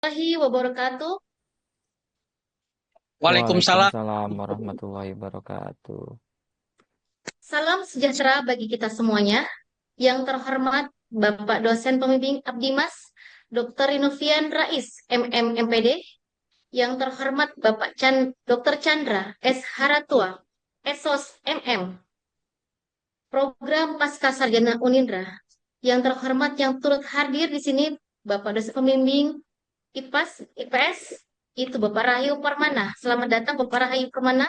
Warahmatullahi wabarakatuh. Waalaikumsalam. Waalaikumsalam warahmatullahi wabarakatuh. Salam sejahtera bagi kita semuanya. Yang terhormat Bapak dosen pembimbing Abdimas, Dr. Inovian Rais, MM MPD. Yang terhormat Bapak Dr. Chandra S. Haratua, Esos MM, Program Pasca Sarjana Unindra. Yang terhormat yang turut hadir di sini Bapak dosen pembimbing IPAS, IPS, itu Bapak Rahayu Permana. Selamat datang Bapak Rahayu Permana.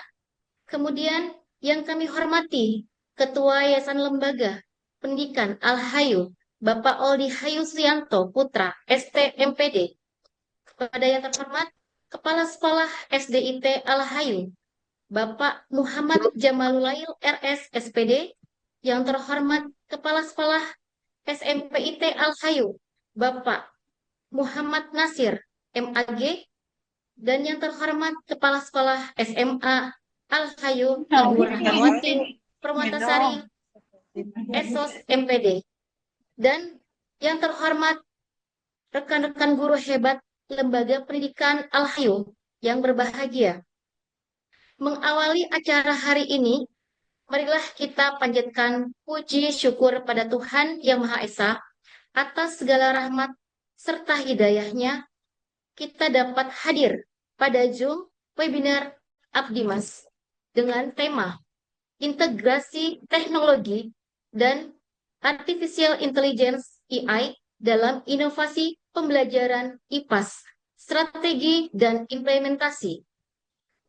Kemudian yang kami hormati, Ketua Yayasan Lembaga Pendidikan Al-Hayu, Bapak Oldi Hayu Suyanto Putra, STMPD. Kepada yang terhormat, Kepala Sekolah SDIT Al-Hayu, Bapak Muhammad Jamalulail RS SPD. Yang terhormat, Kepala Sekolah SMPIT Al-Hayu, Bapak Muhammad Nasir MAG. Dan yang terhormat, Kepala Sekolah SMA Al-Hayu Ibu Rahmawati Permatasari Esos MPD. Dan yang terhormat, rekan-rekan guru hebat Lembaga Pendidikan Al-Hayu yang berbahagia. Mengawali acara hari ini, marilah kita panjatkan puji syukur pada Tuhan Yang Maha Esa atas segala rahmat serta hidayahnya kita dapat hadir pada Zoom webinar Abdimas dengan tema integrasi teknologi dan artificial intelligence AI dalam inovasi pembelajaran IPAS, strategi dan implementasi.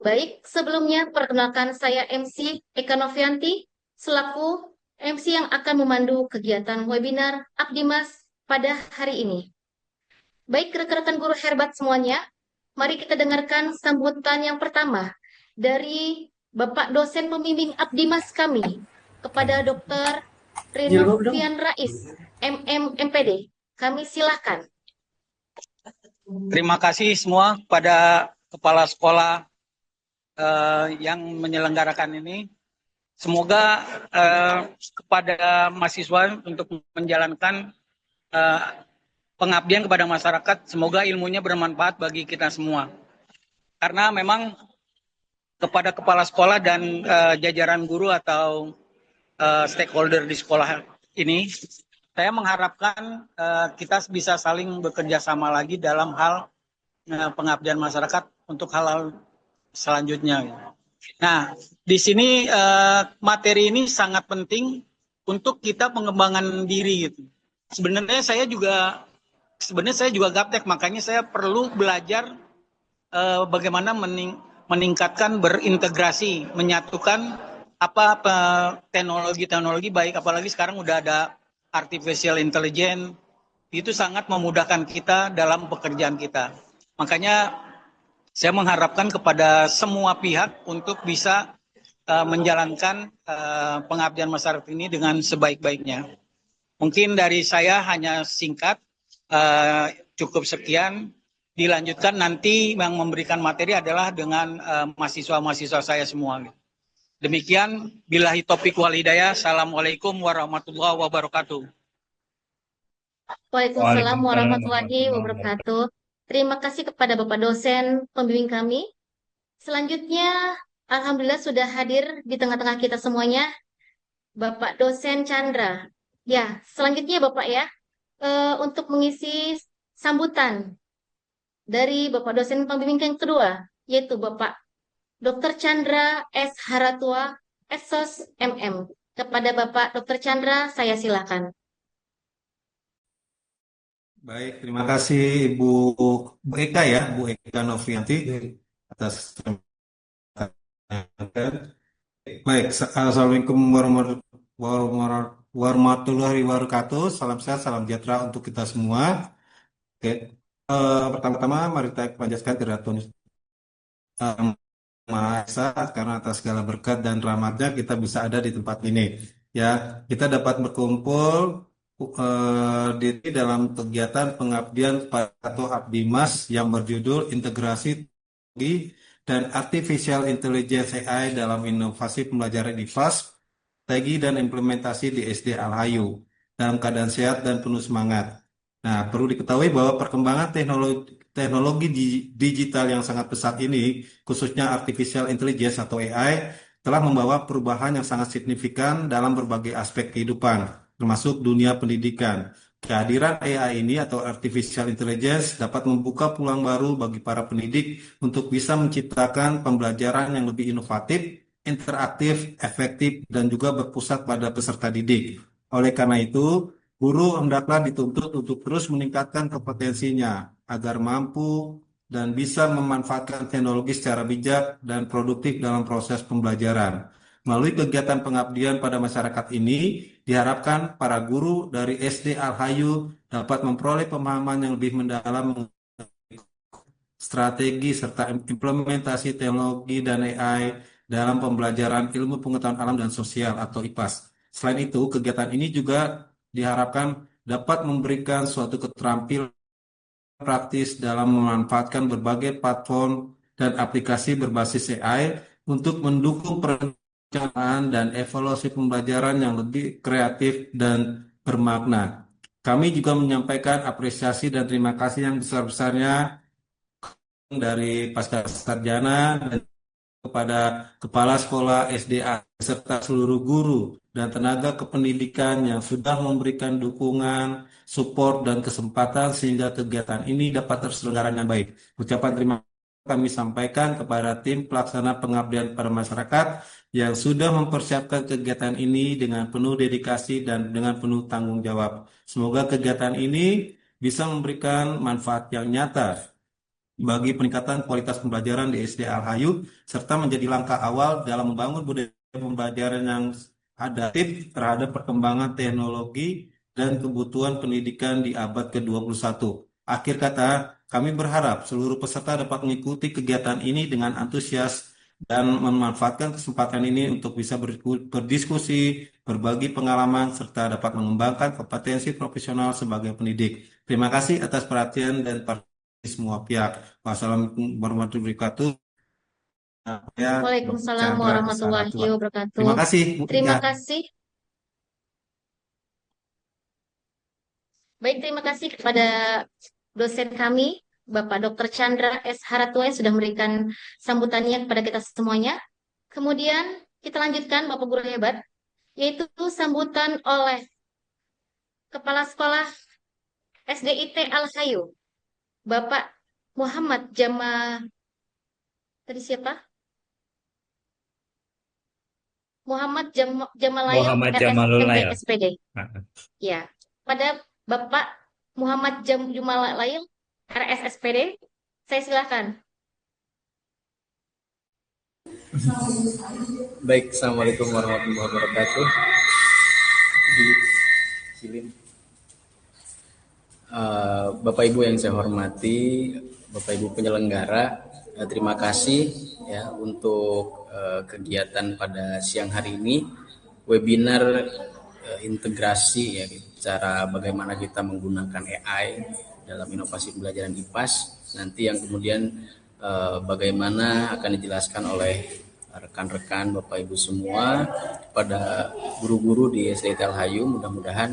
Baik, sebelumnya perkenalkan saya MC Eka Novianti selaku MC yang akan memandu kegiatan webinar Abdimas pada hari ini. Baik rekan-rekan guru hebat semuanya, mari kita dengarkan sambutan yang pertama dari Bapak dosen pembimbing Abdimas kami kepada Dr. Renovian Rais, MM MPD. Kami silakan. Terima kasih semua pada kepala sekolah yang menyelenggarakan ini. Semoga kepada mahasiswa untuk menjalankan pengabdian kepada masyarakat, semoga ilmunya bermanfaat bagi kita semua. Karena memang kepada kepala sekolah dan jajaran guru atau stakeholder di sekolah ini, saya mengharapkan kita bisa saling bekerja sama lagi dalam hal pengabdian masyarakat untuk hal-hal selanjutnya. Nah, di sini materi ini sangat penting untuk kita pengembangan diri gitu. Sebenarnya saya juga gaptek, makanya saya perlu belajar bagaimana meningkatkan berintegrasi, menyatukan teknologi-teknologi baik, apalagi sekarang udah ada artificial intelligence, itu sangat memudahkan kita dalam pekerjaan kita. Makanya saya mengharapkan kepada semua pihak untuk bisa menjalankan pengabdian masyarakat ini dengan sebaik-baiknya. Mungkin dari saya hanya singkat, cukup sekian. Dilanjutkan nanti yang memberikan materi adalah dengan mahasiswa-mahasiswa saya semua. Demikian, billahi taufiq wal hidayah. Assalamualaikum warahmatullahi wabarakatuh. Waalaikumsalam warahmatullahi wabarakatuh. Terima kasih kepada Bapak dosen pembimbing kami. Selanjutnya, Alhamdulillah sudah hadir di tengah-tengah kita semuanya, Bapak dosen Chandra. Ya, selanjutnya Bapak ya, untuk mengisi sambutan dari Bapak dosen pembimbing yang kedua, yaitu Bapak Dr. Chandra S. Haratua, Esos MM. Kepada Bapak Dr. Chandra, saya silakan. Baik, terima kasih Ibu Bu Eka ya, Bu Eka Novianti atas baik. Assalamualaikum warahmatullahi wabarakatuh. Salam sehat, salam sejahtera untuk kita semua. Oke, pertama-tama mari kita panjatkan kehadirat Maha Esa karena atas segala berkat dan rahmatnya kita bisa ada di tempat ini. Ya, kita dapat berkumpul di dalam kegiatan pengabdian atau Abdimas yang berjudul Integrasi Teknologi dan Artificial Intelligence AI dalam Inovasi Pembelajaran IPAS, Strategi dan Implementasi di SD Al-Hayu dalam keadaan sehat dan penuh semangat. Nah, perlu diketahui bahwa perkembangan teknologi teknologi digital yang sangat pesat ini, khususnya artificial intelligence atau AI, telah membawa perubahan yang sangat signifikan dalam berbagai aspek kehidupan, termasuk dunia pendidikan. Kehadiran AI ini atau artificial intelligence dapat membuka peluang baru bagi para pendidik untuk bisa menciptakan pembelajaran yang lebih inovatif, interaktif, efektif, dan juga berpusat pada peserta didik. Oleh karena itu, guru hendaklah dituntut untuk terus meningkatkan kompetensinya agar mampu dan bisa memanfaatkan teknologi secara bijak dan produktif dalam proses pembelajaran. Melalui kegiatan pengabdian pada masyarakat ini, diharapkan para guru dari SD Al-Hayu dapat memperoleh pemahaman yang lebih mendalam strategi serta implementasi teknologi dan AI dalam pembelajaran ilmu pengetahuan alam dan sosial atau IPAS. Selain itu, kegiatan ini juga diharapkan dapat memberikan suatu keterampilan praktis dalam memanfaatkan berbagai platform dan aplikasi berbasis AI untuk mendukung perencanaan dan evaluasi pembelajaran yang lebih kreatif dan bermakna. Kami juga menyampaikan apresiasi dan terima kasih yang besar-besarnya dari Pasca Sarjana dan kepada Kepala Sekolah SDA serta seluruh guru dan tenaga kependidikan yang sudah memberikan dukungan, support, dan kesempatan sehingga kegiatan ini dapat terselenggara dengan baik. Ucapan terima kasih kami sampaikan kepada tim pelaksana pengabdian pada masyarakat yang sudah mempersiapkan kegiatan ini dengan penuh dedikasi dan dengan penuh tanggung jawab. Semoga kegiatan ini bisa memberikan manfaat yang nyata bagi peningkatan kualitas pembelajaran di SD Al-Hayu, serta menjadi langkah awal dalam membangun budaya pembelajaran yang adaptif terhadap perkembangan teknologi dan kebutuhan pendidikan di abad ke-21. Akhir kata, kami berharap seluruh peserta dapat mengikuti kegiatan ini dengan antusias dan memanfaatkan kesempatan ini untuk bisa berdiskusi, berbagi pengalaman, serta dapat mengembangkan kompetensi profesional sebagai pendidik. Terima kasih atas perhatian dan semua pihak. Wassalamualaikum warahmatullahi wabarakatuh. Ya, Dr. Waalaikumsalam Chandra warahmatullahi Saratwa. wabarakatuh. Terima kasih, Bu. Terima Ya, kasih. Baik, terima kasih kepada dosen kami, Bapak Dr. Chandra S. Haratwa yang sudah memberikan sambutannya kepada kita semuanya. Kemudian kita lanjutkan Bapak Guru Hebat, yaitu sambutan oleh Kepala Sekolah SDIT Al-Hayu, Bapak Muhammad tadi siapa? Muhammad Jamalayil Muhammad Jamalul RSMP Lail. SPD. Ya, pada Bapak Muhammad Jamalayil RSSPD, saya silakan. Baik, Assalamualaikum warahmatullahi wabarakatuh. Bapak Ibu yang saya hormati, Bapak Ibu penyelenggara, terima kasih ya untuk kegiatan pada siang hari ini, webinar integrasi ya, cara bagaimana kita menggunakan AI dalam inovasi pembelajaran IPAS. Nanti yang kemudian bagaimana akan dijelaskan oleh rekan-rekan Bapak Ibu semua pada guru-guru di SDIT Al-Hayu. Mudah-mudahan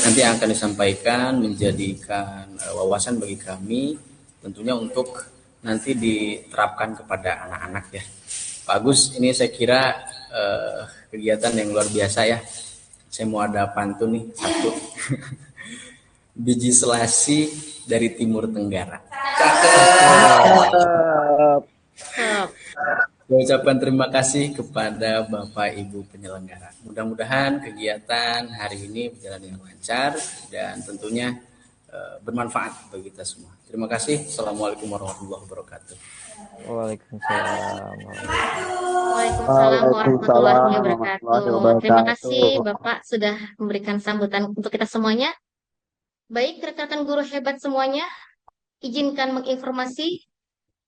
nanti yang akan disampaikan menjadikan wawasan bagi kami, tentunya untuk nanti diterapkan kepada anak-anak ya. Pak Agus, ini saya kira kegiatan yang luar biasa ya. Saya mau ada pantun nih, satu. Biji selasi dari Timur Tenggara. Saya ucapkan terima kasih kepada Bapak Ibu penyelenggara. Mudah-mudahan kegiatan hari ini berjalan dengan lancar dan tentunya bermanfaat bagi kita semua. Terima kasih. Assalamualaikum warahmatullahi wabarakatuh. Waalaikumsalam. Waalaikumsalam warahmatullahi wabarakatuh. Terima kasih Bapak sudah memberikan sambutan untuk kita semuanya. Baik, rekan-rekan guru hebat semuanya, izinkan menginformasi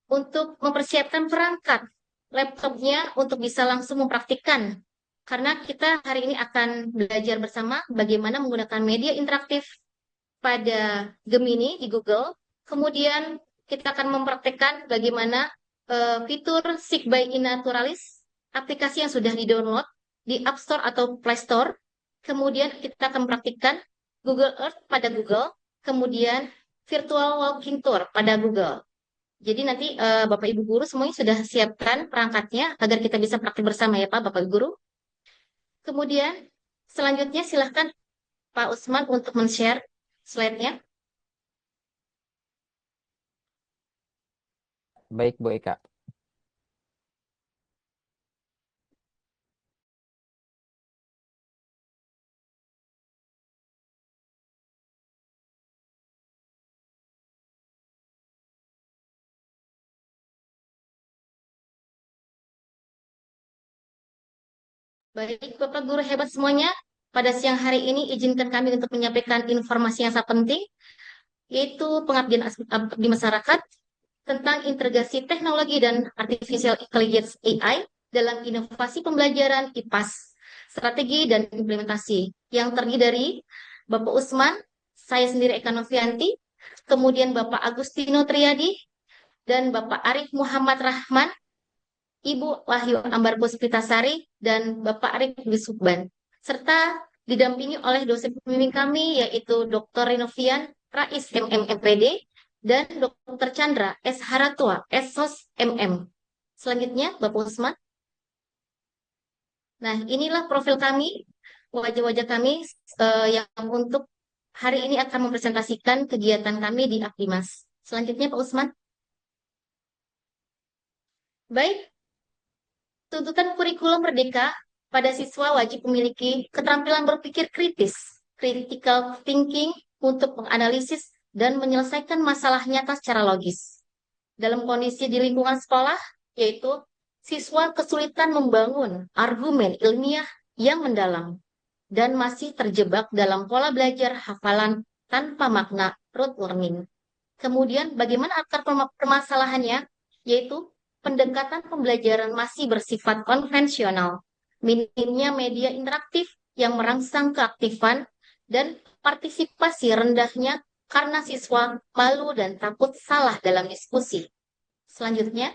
untuk mempersiapkan perangkat laptopnya untuk bisa langsung mempraktikkan. Karena kita hari ini akan belajar bersama bagaimana menggunakan media interaktif pada Gemini di Google. Kemudian kita akan mempraktikkan bagaimana fitur Seek by Inaturalis, aplikasi yang sudah di-download di App Store atau Play Store. Kemudian kita akan mempraktikkan Google Earth pada Google. Kemudian virtual walking tour pada Google. Jadi nanti Bapak Ibu guru semuanya sudah siapkan perangkatnya agar kita bisa praktik bersama ya Pak, Bapak Ibu guru. Kemudian selanjutnya silahkan Pak Usman untuk men-share slide-nya. Baik, Bu Eka. Baik, Bapak Guru hebat semuanya. Pada siang hari ini izinkan kami untuk menyampaikan informasi yang sangat penting, yaitu pengabdian di masyarakat tentang integrasi teknologi dan artificial intelligence AI dalam inovasi pembelajaran IPAS, strategi dan implementasi yang terdiri dari Bapak Usman, saya sendiri Eka Novianti, kemudian Bapak Agustino Triadi, dan Bapak Arif Muhammad Rahman, Ibu Wahyu Ambar Puspitasari, dan Bapak Arif Dwi Subban, serta didampingi oleh dosen pembimbing kami yaitu Dr. Rinovian Rais MMMPD dan Dr. Chandra S. Haratua SOS MM. Selanjutnya, Bapak Usman. Nah, inilah profil kami, wajah-wajah kami yang untuk hari ini akan mempresentasikan kegiatan kami di Akdimas. Selanjutnya, Pak Usman. Baik, tuntutan kurikulum merdeka pada siswa wajib memiliki keterampilan berpikir kritis, critical thinking untuk menganalisis dan menyelesaikan masalah nyata secara logis. Dalam kondisi di lingkungan sekolah, yaitu siswa kesulitan membangun argumen ilmiah yang mendalam dan masih terjebak dalam pola belajar hafalan tanpa makna rote learning. Kemudian bagaimana akar permasalahannya? Yaitu pendekatan pembelajaran masih bersifat konvensional, minimnya media interaktif yang merangsang keaktifan, dan partisipasi rendahnya karena siswa malu dan takut salah dalam diskusi. Selanjutnya,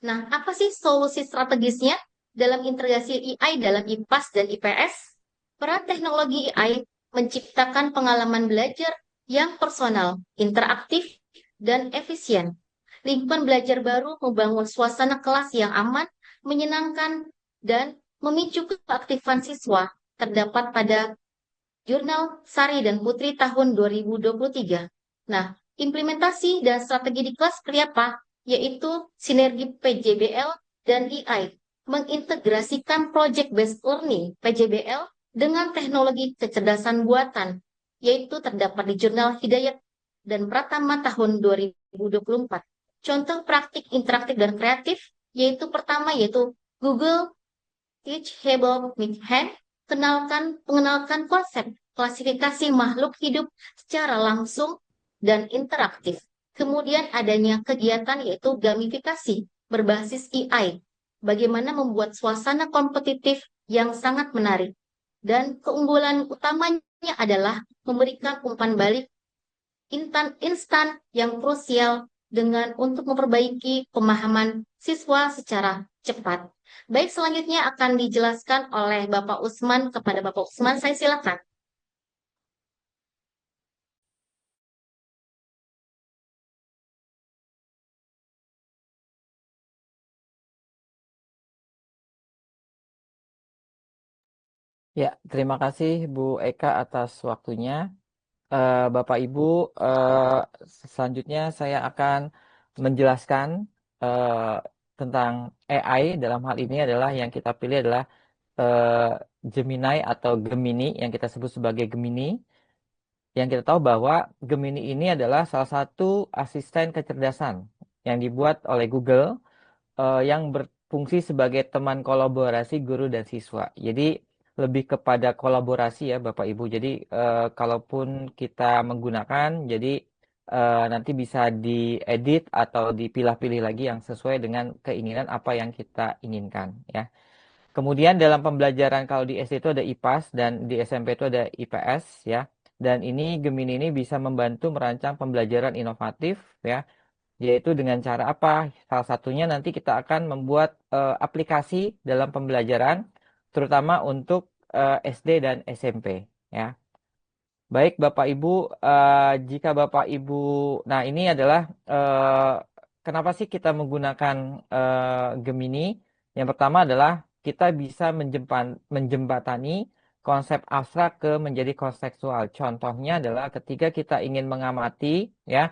nah apa sih solusi strategisnya dalam integrasi AI dalam IPAS dan IPS? Peran teknologi AI menciptakan pengalaman belajar yang personal, interaktif, dan efisien. Lingkungan belajar baru membangun suasana kelas yang aman, menyenangkan, dan memicu keaktifan siswa terdapat pada Jurnal Sari dan Putri tahun 2023. Nah, implementasi dan strategi di kelas seperti apa? Yaitu sinergi PJBL dan AI, mengintegrasikan Project Based Learning PJBL dengan teknologi kecerdasan buatan, yaitu terdapat di Jurnal Hidayat dan Pratama tahun 2024. Contoh praktik interaktif dan kreatif, yaitu pertama yaitu Google Teachable with Hand, mengenalkan konsep klasifikasi makhluk hidup secara langsung dan interaktif. Kemudian adanya kegiatan yaitu gamifikasi berbasis AI, bagaimana membuat suasana kompetitif yang sangat menarik. Dan keunggulan utamanya adalah memberikan umpan balik instan yang krusial untuk memperbaiki pemahaman siswa secara cepat. Baik, selanjutnya akan dijelaskan oleh Bapak Usman kepada Bapak Usman. Saya silakan. Ya, terima kasih Bu Eka atas waktunya. Bapak Ibu, selanjutnya saya akan menjelaskan eh, tentang AI. Dalam hal ini adalah yang kita pilih adalah Gemini atau Gemini yang kita sebut sebagai Gemini. Yang kita tahu bahwa Gemini ini adalah salah satu asisten kecerdasan yang dibuat oleh Google yang berfungsi sebagai teman kolaborasi guru dan siswa. Jadi lebih kepada kolaborasi ya Bapak Ibu. Jadi kalaupun kita menggunakan, jadi nanti bisa diedit atau dipilah-pilih lagi yang sesuai dengan keinginan apa yang kita inginkan ya. Kemudian dalam pembelajaran kalau di SD itu ada IPAS dan di SMP itu ada IPS ya. Dan ini Gemini ini bisa membantu merancang pembelajaran inovatif ya, yaitu dengan cara apa? Salah satunya nanti kita akan membuat aplikasi dalam pembelajaran, terutama untuk SD dan SMP ya. Baik, Bapak Ibu, jika Bapak Ibu, nah ini adalah kenapa sih kita menggunakan Gemini? Yang pertama adalah kita bisa menjembatani konsep abstrak ke menjadi konseptual. Contohnya adalah ketika kita ingin mengamati ya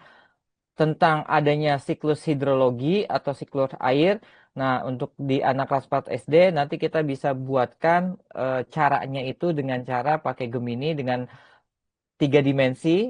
tentang adanya siklus hidrologi atau siklus air. Nah, untuk di anak kelas 4 SD nanti kita bisa buatkan caranya itu dengan cara pakai Gemini dengan 3 dimensi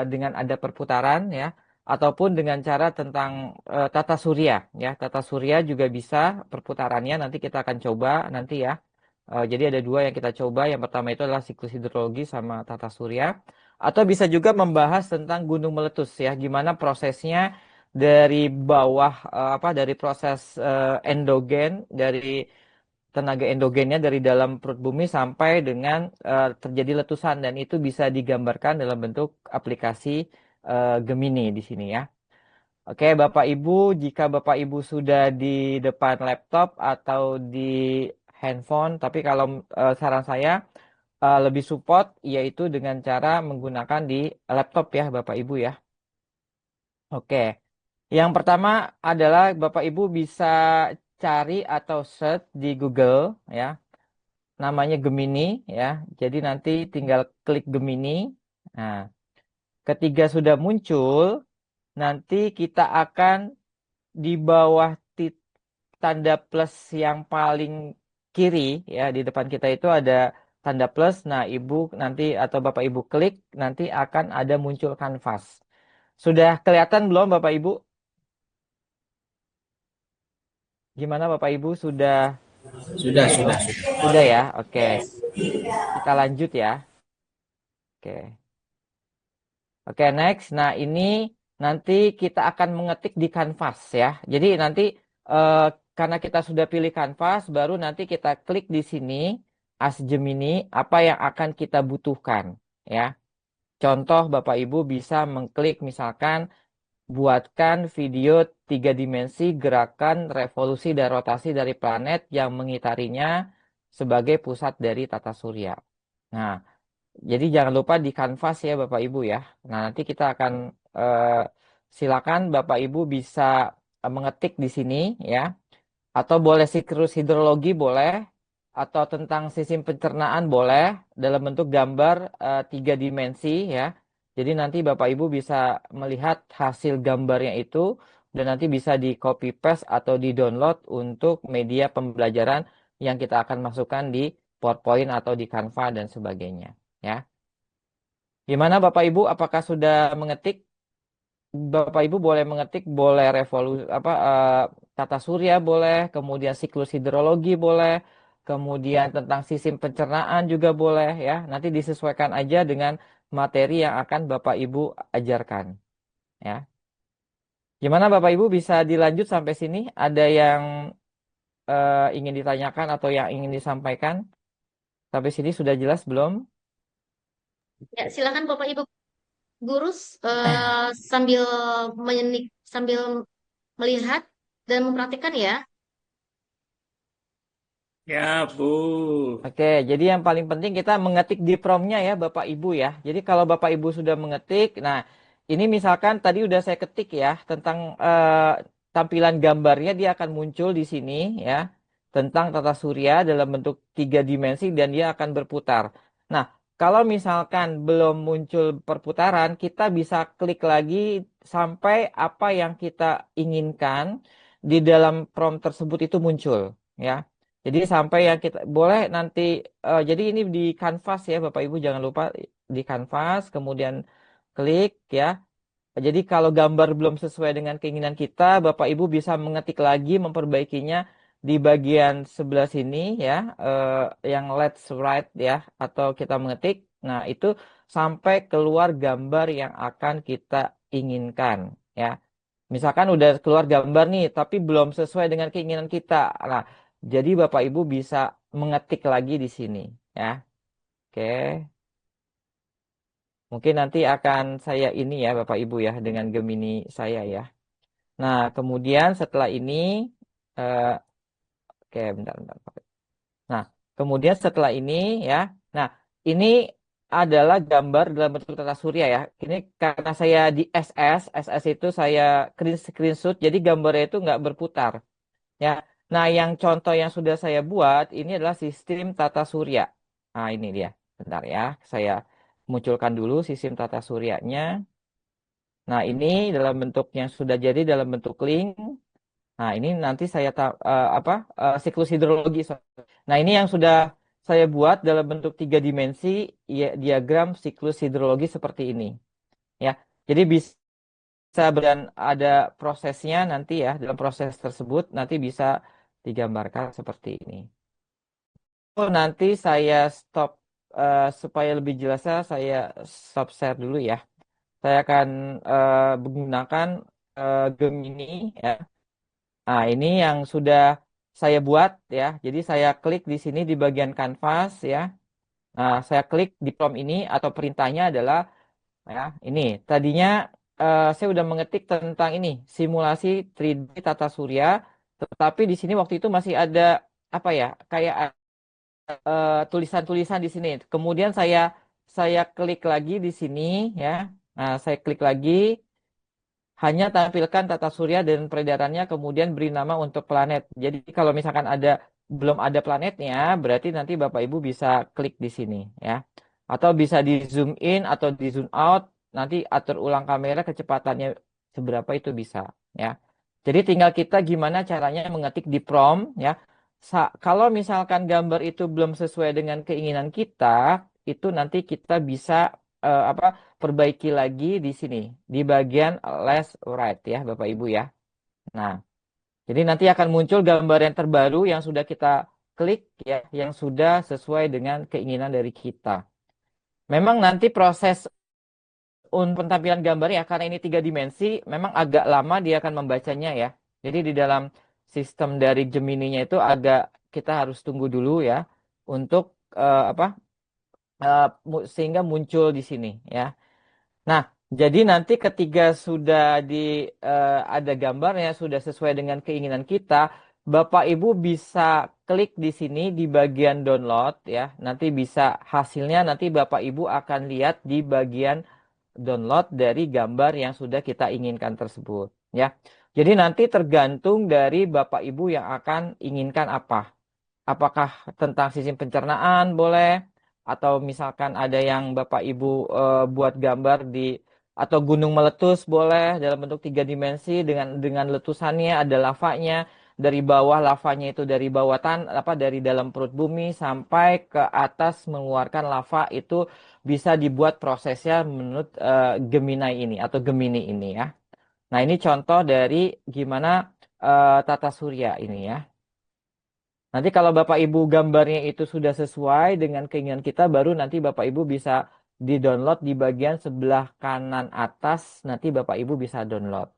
dengan ada perputaran ya, ataupun dengan cara tentang tata surya ya. Tata surya juga bisa perputarannya, nanti kita akan coba nanti ya. Jadi ada 2 yang kita coba. Yang pertama itu adalah siklus hidrologi sama tata surya. Atau bisa juga membahas tentang gunung meletus ya, gimana prosesnya dari bawah dari proses endogen dari tenaga endogennya dari dalam perut bumi sampai dengan terjadi letusan, dan itu bisa digambarkan dalam bentuk aplikasi Gemini di sini ya. Oke, Bapak Ibu, jika Bapak Ibu sudah di depan laptop atau di handphone, tapi kalau saran saya lebih support yaitu dengan cara menggunakan di laptop ya Bapak Ibu ya. Oke. Yang pertama adalah Bapak Ibu bisa cari atau search di Google ya. Namanya Gemini ya. Jadi nanti tinggal klik Gemini. Nah, ketika sudah muncul, nanti kita akan di bawah tanda plus yang paling kiri ya, di depan kita itu ada tanda plus. Nah, Ibu nanti atau Bapak Ibu klik, nanti akan ada muncul kanvas. Sudah kelihatan belum Bapak Ibu? Gimana Bapak Ibu, sudah? Sudah. Sudah ya? Oke. Kita lanjut ya. Oke. Oke, next. Nah, ini nanti kita akan mengetik di kanvas ya. Jadi nanti eh, karena kita sudah pilih kanvas, baru nanti kita klik di sini Ask Gemini apa yang akan kita butuhkan ya. Contoh Bapak Ibu bisa mengklik misalkan buatkan video 3 dimensi gerakan revolusi dan rotasi dari planet yang mengitarinya sebagai pusat dari tata surya. Nah, jadi jangan lupa di kanvas ya Bapak Ibu ya. Nah, nanti kita akan silakan Bapak Ibu bisa mengetik di sini ya. Atau boleh siklus hidrologi boleh. Atau tentang sistem pencernaan boleh. Dalam bentuk gambar 3 dimensi ya. Jadi nanti Bapak Ibu bisa melihat hasil gambarnya itu. Dan nanti bisa di copy paste atau di download untuk media pembelajaran yang kita akan masukkan di PowerPoint atau di Canva dan sebagainya. Ya. Gimana Bapak Ibu? Apakah sudah mengetik? Bapak Ibu boleh mengetik, boleh revolusi tata surya boleh, kemudian siklus hidrologi boleh, kemudian tentang sistem pencernaan juga boleh ya. Nanti disesuaikan aja dengan materi yang akan Bapak Ibu ajarkan ya. Gimana Bapak Ibu, bisa dilanjut sampai sini? Ada yang ingin ditanyakan atau yang ingin disampaikan? Sampai sini sudah jelas belum? Ya, silakan Bapak Ibu guru sambil sambil melihat dan mempraktikkan ya. Ya, Bu. Oke, jadi yang paling penting kita mengetik di promnya ya Bapak Ibu ya. Jadi kalau Bapak Ibu sudah mengetik, nah ini misalkan tadi udah saya ketik ya tentang tampilan gambarnya, dia akan muncul di sini ya. Tentang tata surya dalam bentuk 3 dimensi dan dia akan berputar. Nah, kalau misalkan belum muncul perputaran, kita bisa klik lagi sampai apa yang kita inginkan di dalam prompt tersebut itu muncul ya. Jadi sampai yang kita boleh nanti, jadi ini di kanvas ya Bapak Ibu, jangan lupa di kanvas, kemudian klik ya. Jadi kalau gambar belum sesuai dengan keinginan kita, Bapak Ibu bisa mengetik lagi, memperbaikinya di bagian sebelah sini ya, yang let's write ya, atau kita mengetik. Nah itu sampai keluar gambar yang akan kita inginkan ya. Misalkan udah keluar gambar nih, tapi belum sesuai dengan keinginan kita. Nah, jadi Bapak Ibu bisa mengetik lagi di sini, ya. Oke, mungkin nanti akan saya ini ya, Bapak Ibu ya, dengan Gemini saya ya. Nah, kemudian setelah ini, eh, bentar. Nah, kemudian setelah ini ya, nah ini adalah gambar dalam bentuk tata surya ya. Ini karena saya di SS itu saya screenshot, jadi gambarnya itu nggak berputar. Ya. Nah, yang contoh yang sudah saya buat ini adalah sistem tata surya. Nah, ini dia. Bentar ya, saya munculkan dulu sistem tata suryanya. Nah, ini dalam bentuk yang sudah jadi dalam bentuk link. Nah, ini nanti saya siklus hidrologi. Nah, ini yang sudah saya buat dalam bentuk 3 dimensi ya, diagram siklus hidrologi seperti ini. Ya, jadi bisa dan ada prosesnya nanti ya, dalam proses tersebut nanti bisa digambarkan seperti ini. Oh, nanti saya stop supaya lebih jelasnya saya stop share dulu ya. Saya akan menggunakan Gemini ya. Nah, ini yang sudah saya buat ya. Jadi saya klik di sini di bagian kanvas ya. Nah, saya klik di prompt ini atau perintahnya adalah ya, ini. Tadinya saya udah mengetik tentang ini, simulasi 3D tata surya, tetapi di sini waktu itu masih ada apa ya? Kayak tulisan-tulisan di sini. Kemudian saya klik lagi di sini ya. Nah, saya klik lagi hanya tampilkan tata surya dan peredarannya kemudian beri nama untuk planet. Jadi kalau misalkan belum ada planetnya, berarti nanti Bapak Ibu bisa klik di sini ya. Atau bisa di zoom in atau di zoom out, nanti atur ulang kamera kecepatannya seberapa itu bisa ya. Jadi tinggal kita gimana caranya mengetik di prompt ya. Kalau misalkan gambar itu belum sesuai dengan keinginan kita, itu nanti kita bisa perbaiki lagi di sini di bagian left right ya Bapak Ibu ya. Nah, jadi nanti akan muncul gambar yang terbaru yang sudah kita klik ya, yang sudah sesuai dengan keinginan dari kita. Memang nanti proses pentampilan gambar ya karena ini 3 dimensi, memang agak lama dia akan membacanya ya. Jadi di dalam sistem dari Gemini-nya itu agak kita harus tunggu dulu ya untuk sehingga muncul di sini ya. Nah, jadi nanti ketika sudah ada gambarnya, sudah sesuai dengan keinginan kita, Bapak Ibu bisa klik di sini di bagian download ya. Nanti bisa hasilnya nanti Bapak Ibu akan lihat di bagian download dari gambar yang sudah kita inginkan tersebut ya. Jadi nanti tergantung dari Bapak Ibu yang akan inginkan apa. Apakah tentang sistem pencernaan boleh, atau misalkan ada yang Bapak Ibu buat gambar atau gunung meletus boleh dalam bentuk 3 dimensi dengan letusannya ada lavanya dari bawah, lavanya itu dari bawah dari dalam perut bumi sampai ke atas mengeluarkan lava, itu bisa dibuat prosesnya menurut Gemini ini atau Gemini ini ya. Nah, ini contoh dari gimana tata surya ini ya. Nanti kalau Bapak Ibu gambarnya itu sudah sesuai dengan keinginan kita, baru nanti Bapak Ibu bisa di-download di bagian sebelah kanan atas, nanti Bapak Ibu bisa download.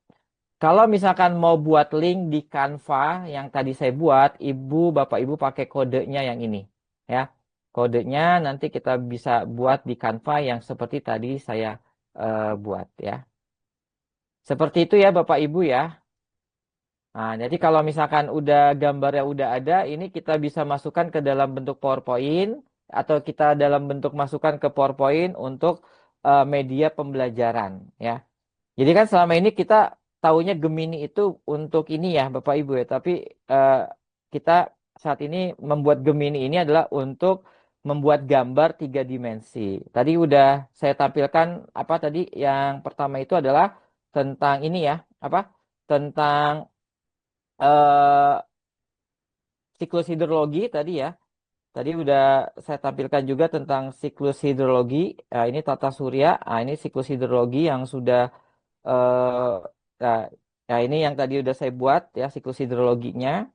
Kalau misalkan mau buat link di Canva yang tadi saya buat, Bapak Ibu pakai kodenya yang ini. Ya, kodenya nanti kita bisa buat di Canva yang seperti tadi saya buat ya. Seperti itu ya Bapak Ibu ya. Nah, jadi kalau misalkan gambarnya udah ada, ini kita bisa masukkan ke dalam bentuk PowerPoint atau kita dalam bentuk masukkan ke PowerPoint untuk media pembelajaran ya. Jadi kan selama ini kita taunya Gemini itu untuk ini ya Bapak Ibu ya, tapi kita saat ini membuat Gemini ini adalah untuk membuat gambar 3 dimensi. Tadi udah saya tampilkan tadi yang pertama itu adalah tentang ini ya, tentang siklus hidrologi tadi ya. Tadi udah saya tampilkan juga tentang siklus hidrologi. Ini tata surya. Ini siklus hidrologi yang sudah ini yang tadi udah saya buat ya siklus hidrologinya.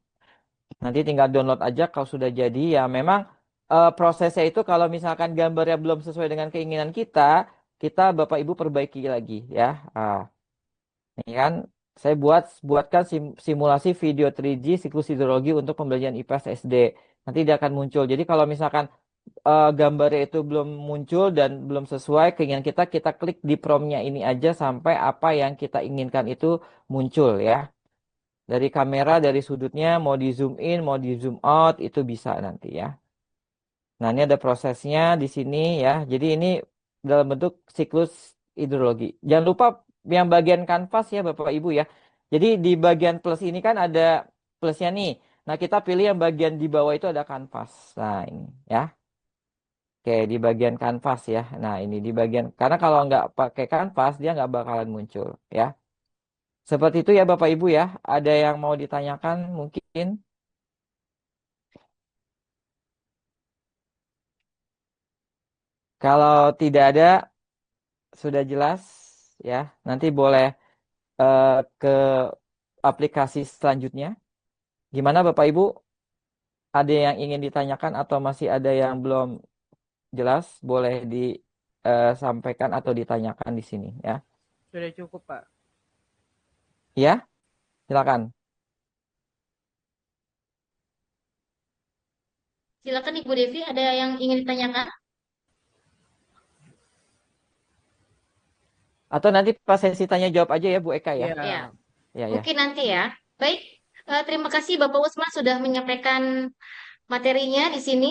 Nanti tinggal download aja kalau sudah jadi. Ya memang prosesnya itu kalau misalkan gambarnya belum sesuai dengan keinginan kita, kita Bapak Ibu perbaiki lagi ya. Ini kan saya buatkan simulasi video 3D siklus hidrologi untuk pembelajaran IPS SD. Nanti dia akan muncul. Jadi kalau misalkan gambarnya itu belum muncul dan belum sesuai keinginan kita, kita klik di promptnya ini aja sampai apa yang kita inginkan itu muncul ya. Dari kamera, dari sudutnya, mau di zoom in, mau di zoom out, itu bisa nanti ya. Nah, ini ada prosesnya di sini ya. Jadi ini dalam bentuk siklus hidrologi. Jangan lupa yang bagian kanvas ya Bapak Ibu ya. Jadi di bagian plus ini kan ada plusnya nih. Nah, kita pilih yang bagian di bawah itu ada kanvas. Nah, ini ya. Oke, di bagian kanvas ya. Nah, ini di bagian, karena kalau nggak pakai kanvas, dia nggak bakalan muncul ya. Seperti itu ya Bapak Ibu ya. Ada yang mau ditanyakan mungkin? Kalau tidak ada, sudah jelas ya. Nanti boleh ke aplikasi selanjutnya. Gimana Bapak Ibu? Ada yang ingin ditanyakan atau masih ada yang belum jelas? Boleh disampaikan atau ditanyakan di sini ya. Sudah cukup, Pak. Ya, silakan. Silakan Ibu Devi, ada yang ingin ditanyakan? Atau nanti pas sesi tanya jawab aja ya Bu Eka ya. Iya. Ya, Ya, ya. mungkin nanti ya. Baik, terima kasih Bapak Usman sudah menyampaikan materinya di sini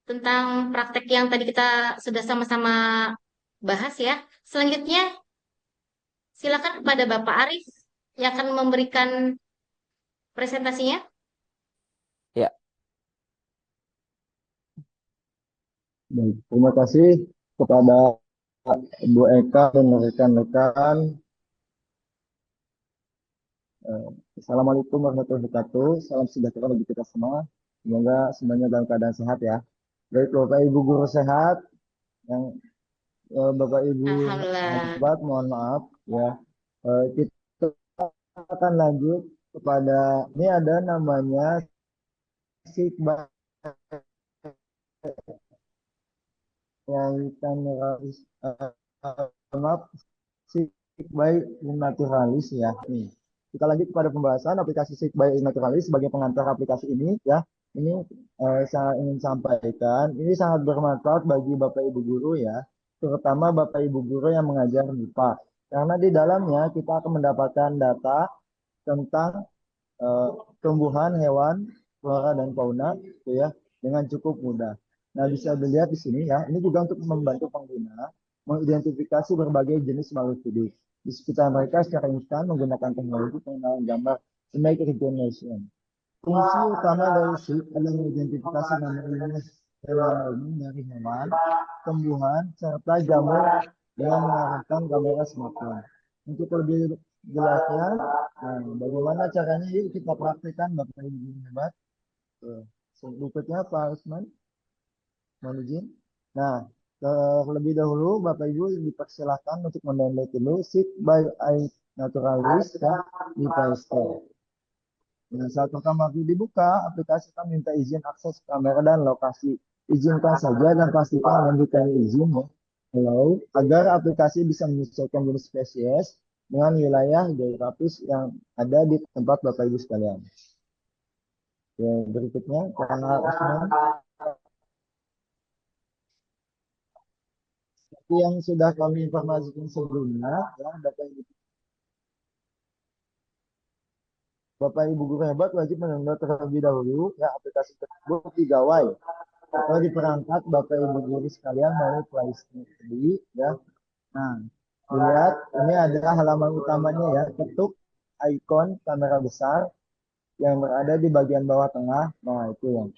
tentang praktek yang tadi kita sudah sama-sama bahas ya. Selanjutnya, silakan kepada Bapak Arif yang akan memberikan presentasinya. Ya. Baik, terima kasih kepada Bu Eka dan rekan-rekan. Assalamualaikum warahmatullahi wabarakatuh. Salam sejahtera bagi kita semua. Semoga semuanya dalam keadaan sehat ya. Baik, Bapak Ibu guru sehat, yang Bapak Ibu Alhamdulillah. hebat, mohon maaf ya. Kita akan lanjut kepada ini ada namanya Sigma yang naturalis, maaf, Sigma naturalis ya. Nih, kita lanjut kepada pembahasan aplikasi Sigma naturalis sebagai pengantar aplikasi ini ya. Ini saya ingin sampaikan, ini sangat bermanfaat bagi Bapak Ibu guru ya, terutama Bapak Ibu guru yang mengajar MIPA. Karena di dalamnya kita akan mendapatkan data tentang eh, tumbuhan, hewan, flora dan fauna, gitu ya, dengan cukup mudah. Nah, bisa dilihat di sini ya, ini juga untuk membantu pengguna mengidentifikasi berbagai jenis makhluk hidup di sekitar mereka secara instan menggunakan teknologi pengenalan gambar Image Recognition. Fungsi utama dari SIP adalah mengidentifikasi nama ilmiah hewan umum dari hewan, tumbuhan, serta jamur dengan mengarahkan kamera smartphone. Untuk lebih jelasnya, nah, bagaimana caranya? Yuk kita praktikkan Bapak Ibu hebat. Berikutnya Pak Usman, mohon izin. Nah, terlebih dahulu Bapak Ibu dipersilahkan untuk mendownload dulu SIP by iNaturalist ya, di Play Store. Nah, saat pertama kali dibuka, aplikasi akan minta izin akses kamera dan lokasi. Izinkan saja dan pastikan memberikan izin ya. Hello, agar aplikasi bisa menyesuaikan jenis spesies dengan wilayah geografis yang ada di tempat Bapak Ibu sekalian. Ya, berikutnya, Pak Usman. Seperti yang sudah kami informasikan sebelumnya, ya, Bapak Ibu guru hebat wajib mendownload terlebih dahulu ya aplikasi tersebut di gawai atau di perangkat Bapak Ibu guru sekalian melalui Play Store tadi ya. Nah, lihat ini ada halaman utamanya ya, ketuk ikon kamera besar yang berada di bagian bawah tengah. Nah, itu yang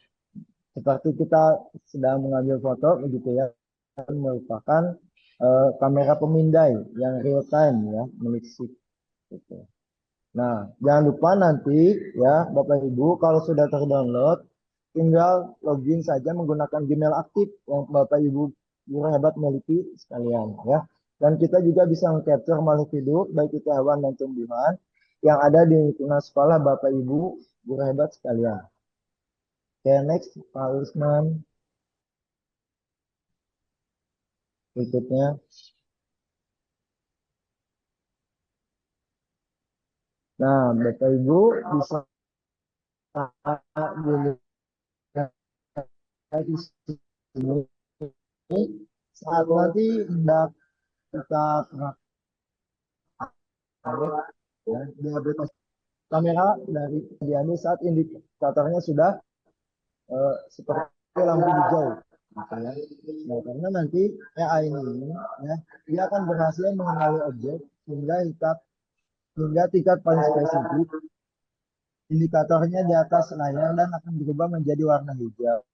seperti kita sedang mengambil foto begitu ya, merupakan kamera pemindai yang real time ya, milik SIP gitu. Nah, jangan lupa nanti ya Bapak Ibu kalau sudah terdownload tinggal login saja menggunakan Gmail aktif yang Bapak Ibu guru hebat miliki sekalian ya. Dan kita juga bisa meng-capture makhluk hidup baik itu hewan dan tumbuhan yang ada di lingkungan sekolah Bapak Ibu guru hebat sekalian. Oke, next Pak Usman. Berikutnya. Nah, Bapak Ibu bisa dilihat di sini saat nanti hendak kita ya, di aplikasi kamera dari diambil saat indikatornya sudah seperti lampu hijau gitu ya. Nah, karena nanti AI ini ya dia akan berhasil mengenali objek hingga tingkat paling spesifik indikatornya di atas layar dan akan berubah menjadi warna hijau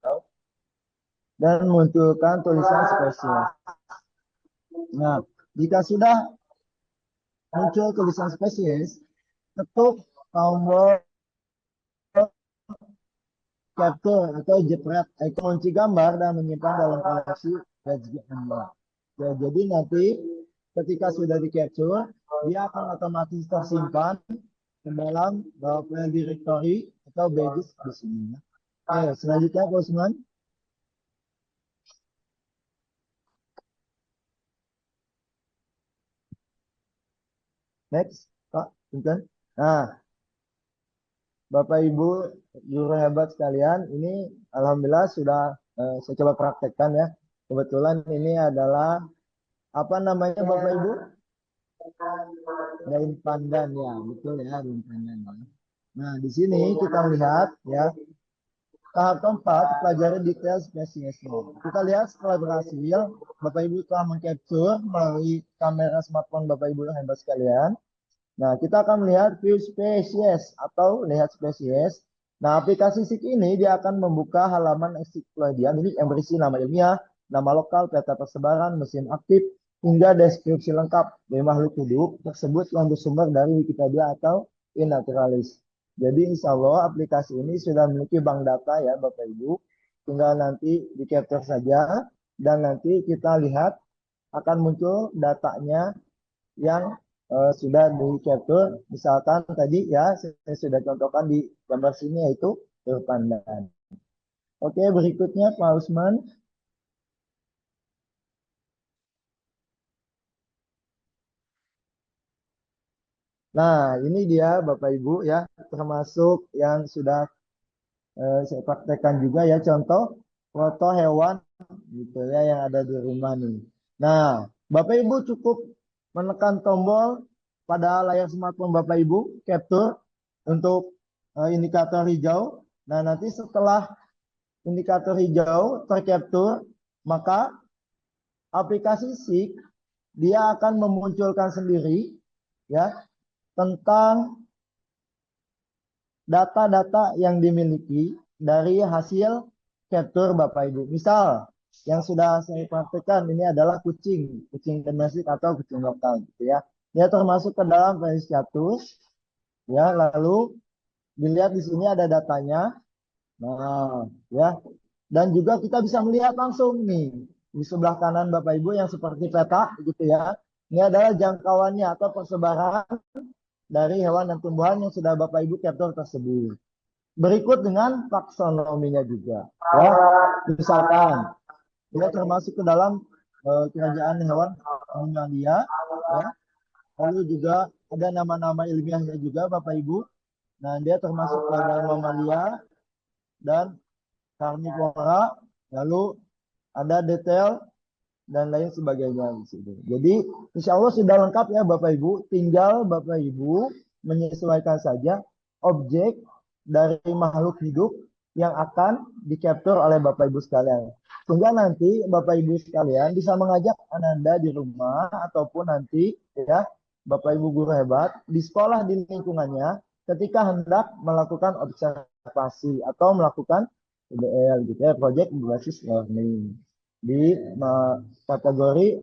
dan munculkan tulisan spesies. Nah, jika sudah muncul tulisan spesies, ketuk tombol capture atau jepret kunci gambar dan menyimpan dalam koleksi Anda. Ya, jadi nanti ketika sudah di capture, dia akan otomatis tersimpan ke dalam file directory atau badges di sini. Oke, selanjutnya Pak Usman. Next, Pak. Punten. Nah, Bapak Ibu guru hebat sekalian, ini alhamdulillah sudah saya coba praktekkan ya. Kebetulan ini adalah apa namanya Bapak Ibu? Daun pandan ya, betul ya, daun pandan. Nah, di sini kita lihat ya. Tahap keempat, pelajari detail spesiesnya. Kita lihat setelah berhasil, Bapak Ibu telah mengcapture melalui kamera smartphone Bapak Ibu yang hebat sekalian. Nah, kita akan melihat view spesies atau lihat spesies. Nah, aplikasi SIG ini dia akan membuka halaman ensiklopedia ini yang berisi nama ilmiah, nama lokal, peta persebaran, mesin aktif, hingga deskripsi lengkap dari makhluk hidup tersebut yang bersumber dari Wikipedia atau iNaturalis. Jadi insya Allah aplikasi ini sudah memiliki bank data ya Bapak Ibu. Tinggal nanti di capture saja dan nanti kita lihat akan muncul datanya yang sudah di capture. Misalkan tadi ya saya sudah contohkan di gambar sini yaitu pandan. Oke, berikutnya Pak Usman. Nah, ini dia Bapak Ibu ya, termasuk yang sudah saya praktekkan juga ya, contoh foto hewan gitu ya yang ada di rumah nih. Nah, Bapak Ibu cukup menekan tombol pada layar smartphone Bapak Ibu, capture untuk indikator hijau. Nah, nanti setelah indikator hijau tercapture, maka aplikasi SIG dia akan memunculkan sendiri ya tentang data-data yang dimiliki dari hasil capture Bapak Ibu. Misal yang sudah saya praktekkan ini adalah kucing domestik atau kucing lokal gitu ya. Dia termasuk ke dalam file status ya, lalu dilihat di sini ada datanya. Nah, ya. Dan juga kita bisa melihat langsung nih di sebelah kanan Bapak Ibu yang seperti peta gitu ya. Ini adalah jangkauannya atau persebaran dari hewan dan tumbuhan yang sudah Bapak Ibu capture tersebut. Berikut dengan taksonominya juga. Ya, misalkan dia termasuk ke dalam kerajaan hewan mamalia. Ya. Lalu juga ada nama-nama ilmiahnya juga Bapak Ibu. Nah, dia termasuk ke dalam mamalia dan karnivora. Lalu ada detail dan lain sebagainya di situ. Jadi insya Allah sudah lengkap ya Bapak Ibu. Tinggal Bapak Ibu menyesuaikan saja objek dari makhluk hidup yang akan di-capture oleh Bapak Ibu sekalian. Sehingga nanti Bapak Ibu sekalian bisa mengajak Ananda di rumah ataupun nanti ya Bapak Ibu guru hebat di sekolah di lingkungannya ketika hendak melakukan observasi atau melakukan PBL gitu ya, project berbasis learning di kategori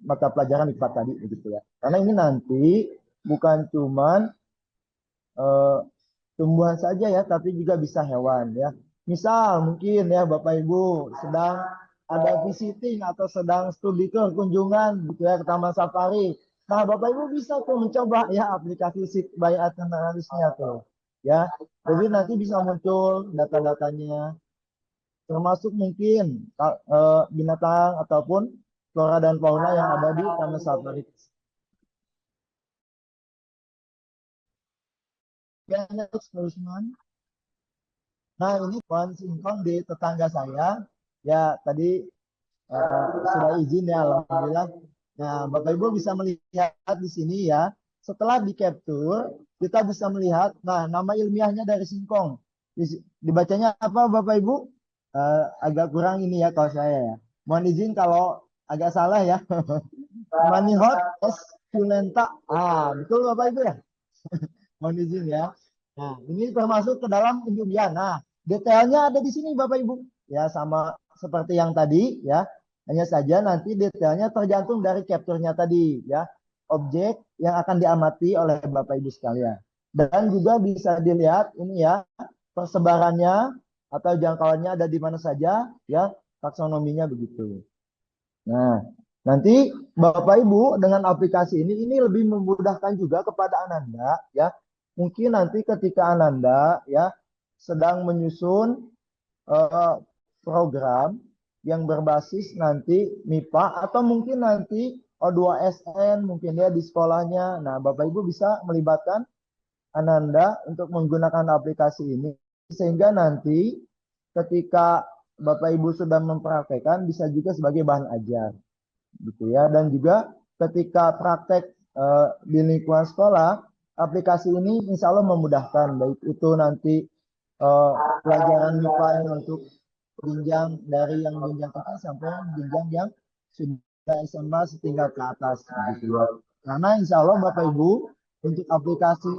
mata pelajaran IPA tadi begitu ya. Karena ini nanti bukan cuman tumbuhan saja ya, tapi juga bisa hewan ya. Misal mungkin ya Bapak Ibu sedang ada visiting atau sedang studi tour kunjungan gitu ya ke Taman Safari. Nah, Bapak Ibu bisa tuh mencoba ya aplikasi SIG by Itinerarisnya tuh. Ya. Jadi nanti bisa muncul data-datanya termasuk mungkin binatang ataupun flora dan fauna yang ada di Taman Safari. Ya, next, Usman. Nah, ini pohon singkong di tetangga saya. Ya, tadi sudah izin ya, alhamdulillah. Nah, Bapak Ibu bisa melihat di sini ya. Setelah di capture, kita bisa melihat, nah nama ilmiahnya dari singkong. Dibacanya apa Bapak Ibu? Agak kurang ini ya kalau saya ya. Mohon izin kalau agak salah ya. Manihot esculenta. Betul Bapak Ibu ya? Mohon izin ya. Nah, ini termasuk ke dalam unjukan. Nah, detailnya ada di sini Bapak Ibu. Ya, sama seperti yang tadi ya. Hanya saja nanti detailnya tergantung dari capture-nya tadi ya. Objek yang akan diamati oleh Bapak Ibu sekalian. Dan juga bisa dilihat ini ya, persebarannya atau jangkauannya ada di mana saja ya, taksonominya begitu. Nah, nanti Bapak Ibu dengan aplikasi ini lebih memudahkan juga kepada Ananda ya. Mungkin nanti ketika Ananda ya sedang menyusun program yang berbasis nanti MIPA atau mungkin nanti O2SN mungkin ya di sekolahnya. Nah, Bapak Ibu bisa melibatkan Ananda untuk menggunakan aplikasi ini sehingga nanti ketika Bapak Ibu sudah mempraktekkan bisa juga sebagai bahan ajar gitu ya. Dan juga ketika praktek di lingkungan sekolah, aplikasi ini insya Allah memudahkan baik itu nanti pelajaran MIPA yang untuk jenjang dari yang jenjang kecil sampai jenjang yang sudah SMA setingkat ke atas gitu ya. Karena insya Allah Bapak Ibu untuk aplikasi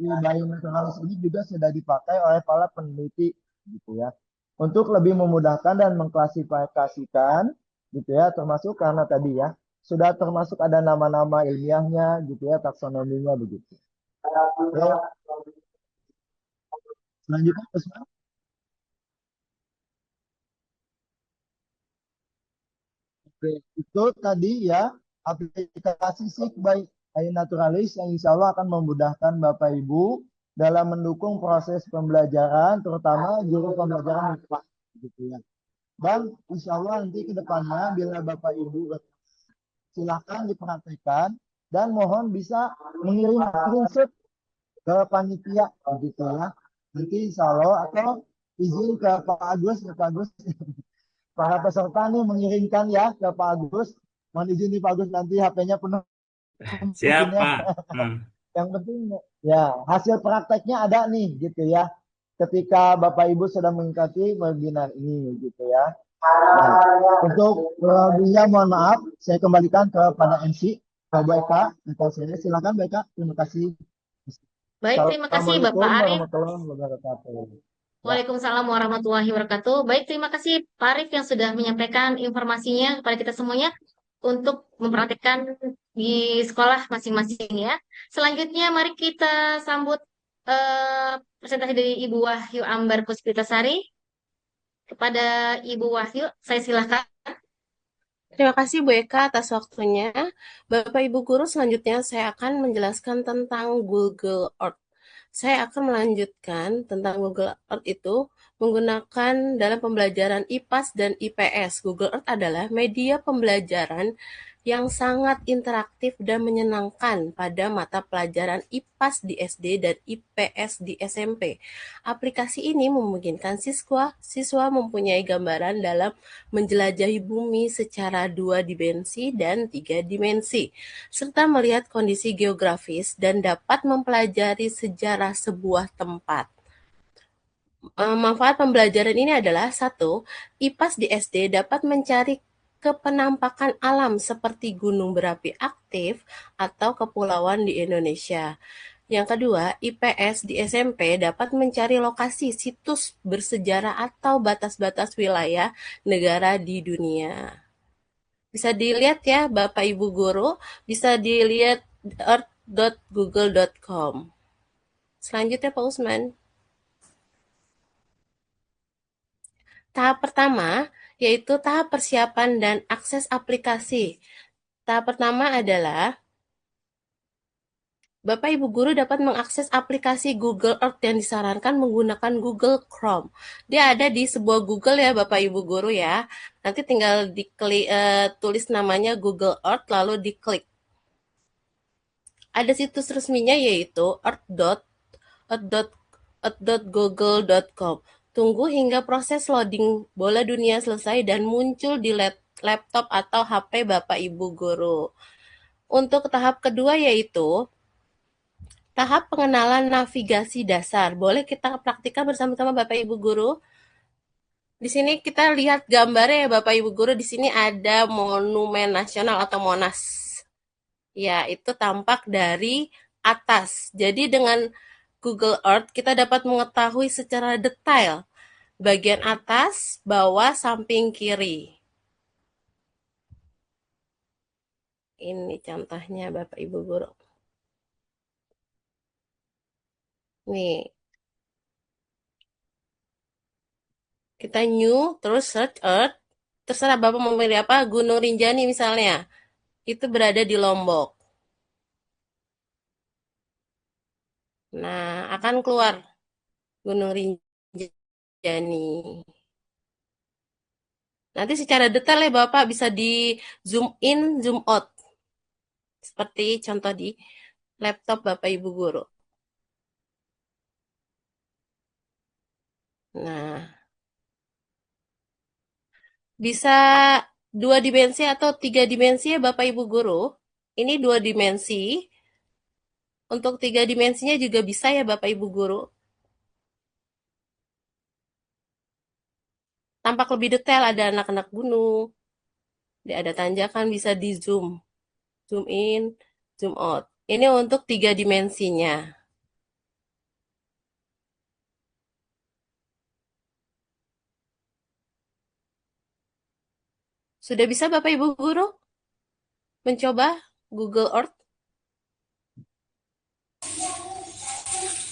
Bionaturalist ini juga sudah dipakai oleh para peneliti gitu ya. Untuk lebih memudahkan dan mengklasifikasikan gitu ya, termasuk karena tadi ya sudah termasuk ada nama-nama ilmiahnya gitu ya, taksonominya begitu. Oke. Selanjutnya Usman. Oke, itu tadi ya aplikasi SIK by iNaturalist yang insya Allah akan memudahkan Bapak Ibu dalam mendukung proses pembelajaran, terutama guru pembelajaran MIPA gitu ya. Dan insya Allah nanti ke depannya bila Bapak Ibu silakan dipraktekkan dan mohon bisa mengirim screenshot ke panitia gitu ya. Nanti insya Allah atau izin ke Pak Agus para peserta nih mengirimkan ya ke Pak Agus. Mohon izin nih Pak Agus nanti HP-nya penuh mungkin ya. Siapa? Yang penting ya hasil prakteknya ada nih gitu ya. Ketika Bapak Ibu sudah mengikuti webinar ini gitu ya. Nah, untuk lebihnya mohon maaf, saya kembalikan kepada MC Pak Eka. Saya silakan Eka. Terima kasih. Baik, terima kasih Bapak Assalamualaikum Arif. warahmatullahi wabarakatuh. Ya. Waalaikumsalam warahmatullahi wabarakatuh. Baik, terima kasih Pak Arif yang sudah menyampaikan informasinya kepada kita semuanya untuk mempraktikkan di sekolah masing-masing ya. Selanjutnya mari kita sambut presentasi dari Ibu Wahyu Ambar Puspitasari. Kepada Ibu Wahyu, saya silakan. Terima kasih Bu Eka atas waktunya. Bapak Ibu Guru, selanjutnya saya akan menjelaskan tentang Google Earth. Saya akan melanjutkan tentang Google Earth itu menggunakan dalam pembelajaran IPAS dan IPS. Google Earth adalah media pembelajaran yang sangat interaktif dan menyenangkan pada mata pelajaran IPAS di SD dan IPS di SMP. Aplikasi ini memungkinkan siswa mempunyai gambaran dalam menjelajahi bumi secara 2 dimensi dan 3 dimensi, serta melihat kondisi geografis dan dapat mempelajari sejarah sebuah tempat. Manfaat pembelajaran ini adalah 1. IPAS di SD dapat mencari kepenampakan alam seperti gunung berapi aktif atau kepulauan di Indonesia. Yang kedua, IPS di SMP dapat mencari lokasi situs bersejarah atau batas-batas wilayah negara di dunia. Bisa dilihat ya Bapak Ibu Guru, bisa dilihat earth.google.com. Selanjutnya Pak Usman. Tahap pertama yaitu tahap persiapan dan akses aplikasi. Tahap pertama adalah Bapak Ibu Guru dapat mengakses aplikasi Google Earth yang disarankan menggunakan Google Chrome. Dia ada di sebuah Google ya Bapak Ibu Guru ya. Nanti tinggal diklik tulis namanya Google Earth lalu diklik. Ada situs resminya yaitu earth.google.com. Tunggu hingga proses loading bola dunia selesai dan muncul di laptop atau HP Bapak Ibu Guru. Untuk tahap kedua yaitu tahap pengenalan navigasi dasar. Boleh kita praktikkan bersama-sama Bapak Ibu Guru? Di sini kita lihat gambarnya ya Bapak Ibu Guru. Di sini ada Monumen Nasional atau Monas. Ya, itu tampak dari atas. Jadi dengan Google Earth kita dapat mengetahui secara detail bagian atas, bawah, samping, kiri. Ini contohnya Bapak Ibu Guru. Nih, kita new, terus search Earth. Terserah Bapak mau memilih apa, Gunung Rinjani misalnya. Itu berada di Lombok. Nah, akan keluar Gunung Rinjani. Nanti secara detail ya Bapak bisa di zoom in, zoom out. Seperti contoh di laptop Bapak Ibu Guru. Nah, bisa 2 dimensi atau 3 dimensi ya Bapak Ibu Guru. Ini 2 dimensi. Untuk 3 dimensinya juga bisa ya Bapak Ibu Guru. Tampak lebih detail, ada anak-anak gunung, ada tanjakan, bisa di zoom. Zoom in, zoom out. Ini untuk 3 dimensinya. Sudah bisa Bapak Ibu Guru mencoba Google Earth?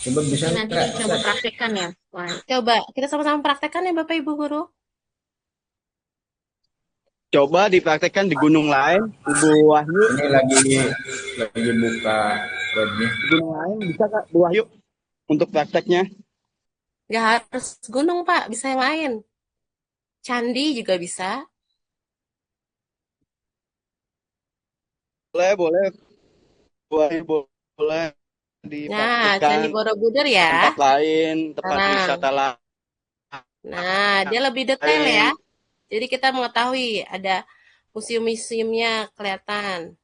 Coba bisa Ini nanti nggak, dicoba Ustaz? praktekkan ya. Wah, Coba kita sama-sama praktekkan ya Bapak Ibu Guru. Coba dipraktekkan di gunung lain, Ibu Wahyu. Ini lagi buka webnya. Di gunung lain bisa Kak, Bu Wahyu, untuk prakteknya? Nggak harus gunung Pak, bisa yang lain. Candi juga bisa. Boleh, boleh, Bu Wahyu, boleh Nah, Candi dipraktekkan Borobudur ya. tempat lain, tempat Nah, wisata dia lebih detail ya. lain. Jadi kita mengetahui ada museum-museumnya kelihatan.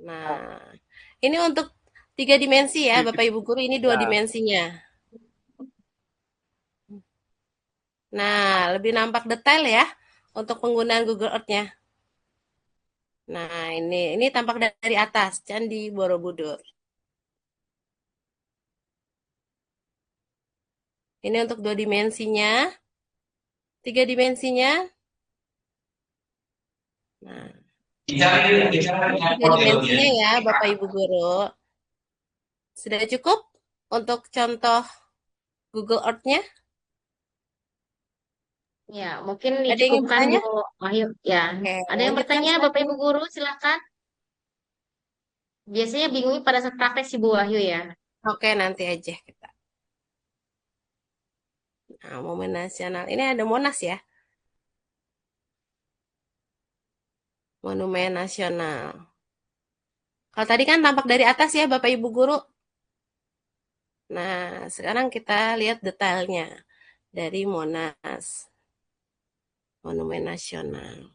Nah, ini untuk 3 dimensi ya, Bapak Ibu Guru. Ini 2 dimensinya. Nah, lebih nampak detail ya untuk penggunaan Google Earth-nya. Nah, ini tampak dari atas Candi Borobudur. Ini untuk 2 dimensinya, 3 dimensinya. Nah, 3 dimensinya ya, Bapak Ibu Guru. Sudah cukup untuk contoh Google Earth-nya? ya, mungkin Ada yang ingin dicukupkan bertanya? Bu Wahyu. Ya, Oke, ada yang lanjutkan bertanya Bapak slide-nya. Ibu Guru, silakan. Biasanya bingungnya pada saat praktek sih Bu Wahyu ya. Oke, nanti aja kita. Nah, Momen Nasional. Ini ada Monas ya. Monumen Nasional. Kalau tadi kan tampak dari atas ya, Bapak Ibu Guru. Nah, sekarang kita lihat detailnya dari Monas. Monumen Nasional.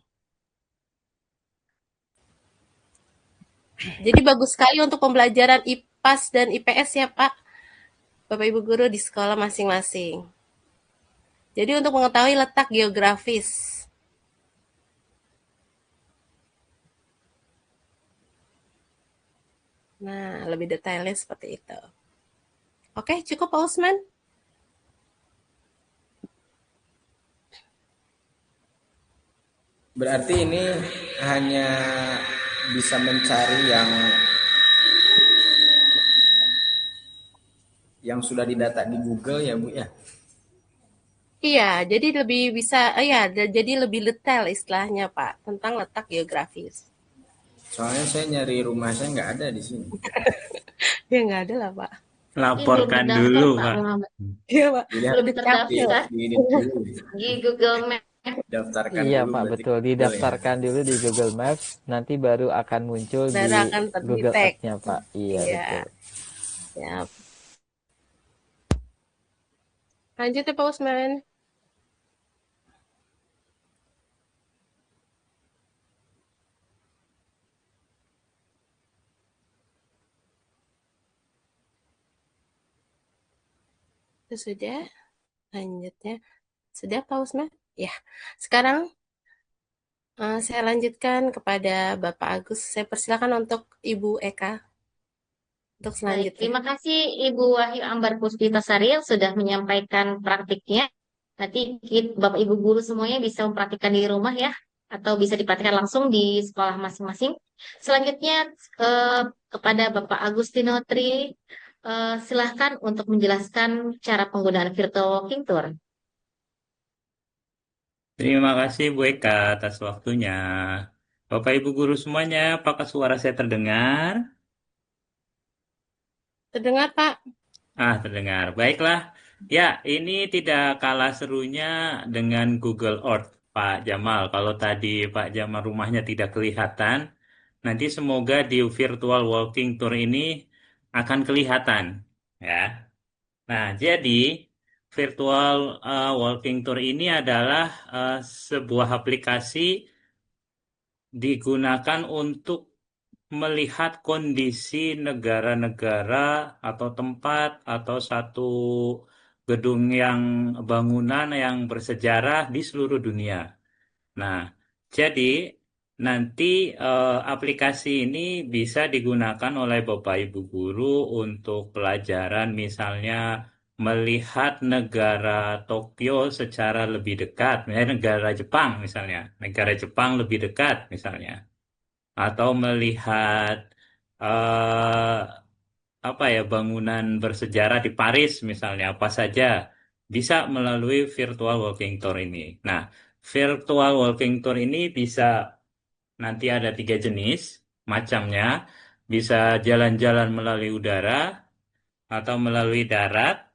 Jadi bagus sekali untuk pembelajaran IPAS dan IPS ya, Pak. Bapak Ibu Guru di sekolah masing-masing. Jadi untuk mengetahui letak geografis. Nah, lebih detailnya seperti itu. Oke, cukup Pak Usman? Berarti ini hanya bisa mencari yang sudah didata di Google ya Bu ya. Iya, jadi lebih bisa, jadi lebih detail istilahnya Pak, tentang letak geografis. Soalnya saya nyari rumah saya nggak ada di sini. Ya nggak ada lah Pak. Ini belum Laporkan terdaftar dulu, Pak Pak. Muhammad. Iya Pak, Dilihat Belum udah di, capek. terdaftar di dulu, di Google Map. daftarkan Iya dulu Pak, berarti betul. Google ya. Didaftarkan dulu di Google Maps, nanti baru akan muncul di Baru akan Google terdetek. Earth-nya Pak. Iya, Iya, betul. ya. Lanjut ya Pak Usman. Sudah. Lanjutnya. Sudah, Pak Usman? Ya. Sekarang saya lanjutkan kepada Bapak Agus. Saya persilakan untuk Ibu Eka untuk Baik, selanjutnya. terima kasih Ibu Wahyu Ambar Puspitasari yang sudah menyampaikan praktiknya. Nanti Bapak Ibu guru semuanya bisa mempraktikkan di rumah ya, atau bisa dipraktikkan langsung di sekolah masing-masing. Selanjutnya eh, kepada Bapak Agustino Tri, silahkan untuk menjelaskan cara penggunaan virtual walking tour. Terima kasih Bu Eka atas waktunya. Bapak Ibu guru semuanya, apakah suara saya terdengar? Terdengar, Pak? Terdengar. Baiklah. Ya, ini tidak kalah serunya dengan Google Earth, Pak Jamal. Kalau tadi Pak Jamal rumahnya tidak kelihatan, nanti semoga di virtual walking tour ini akan kelihatan. Ya. Nah, jadi virtual walking tour ini adalah sebuah aplikasi digunakan untuk melihat kondisi negara-negara atau tempat atau satu gedung yang bangunan yang bersejarah di seluruh dunia. Nah, jadi nanti aplikasi ini bisa digunakan oleh Bapak Ibu guru untuk pelajaran misalnya melihat negara Tokyo secara lebih dekat, misalnya negara Jepang misalnya, negara Jepang lebih dekat misalnya, atau melihat eh, apa ya bangunan bersejarah di Paris misalnya apa saja bisa melalui virtual walking tour ini. Nah, virtual walking tour ini bisa nanti ada 3 jenis macamnya, bisa jalan-jalan melalui udara atau melalui darat.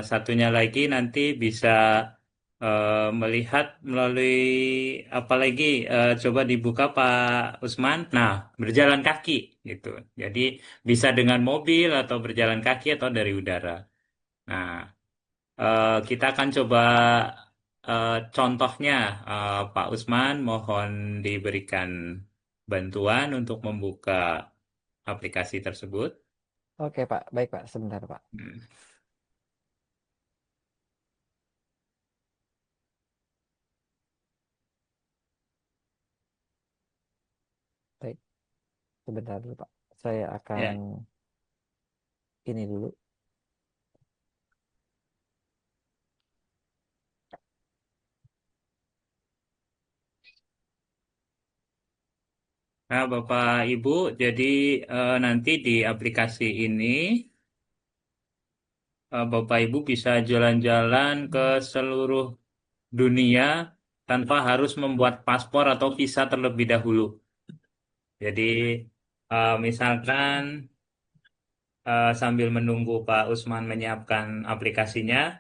Satunya lagi nanti bisa melihat melalui apa lagi coba dibuka Pak Usman. Nah, berjalan kaki gitu. Jadi bisa dengan mobil atau berjalan kaki atau dari udara. Nah, kita akan coba contohnya Pak Usman mohon diberikan bantuan untuk membuka aplikasi tersebut. Oke, Pak. Baik, Pak. Sebentar, Pak. Hmm. Baik. Sebentar dulu, Pak. Saya akan Ya. ini dulu. Nah, Bapak Ibu, jadi nanti di aplikasi ini Bapak Ibu bisa jalan-jalan ke seluruh dunia tanpa harus membuat paspor atau visa terlebih dahulu. Jadi misalkan sambil menunggu Pak Usman menyiapkan aplikasinya,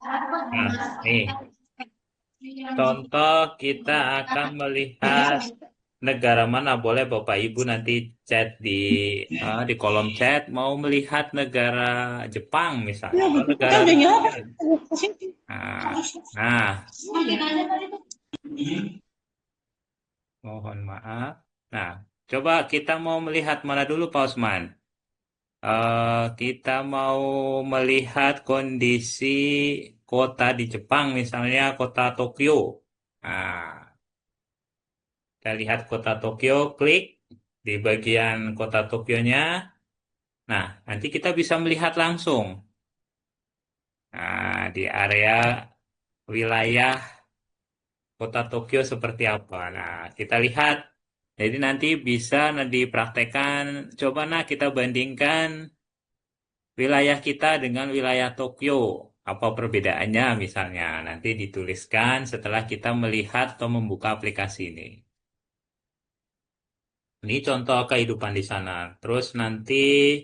nah nih contoh kita akan melihat negara mana boleh Bapak Ibu nanti chat di kolom chat mau melihat negara Jepang misalnya atau negara Rusia. Nah, nah, mohon maaf. Nah, coba kita mau melihat mana dulu Pak Osman? Kita mau melihat kondisi kota di Jepang misalnya kota Tokyo. Nah, kita lihat kota Tokyo, klik di bagian kota Tokyonya. Nah, nanti kita bisa melihat langsung. Nah, di area wilayah kota Tokyo seperti apa. Nah, kita lihat. Jadi nanti bisa dipraktekkan. Coba kita bandingkan wilayah kita dengan wilayah Tokyo. Apa perbedaannya misalnya. Nanti dituliskan setelah kita melihat atau membuka aplikasi ini. Ini contoh kehidupan di sana. Terus nanti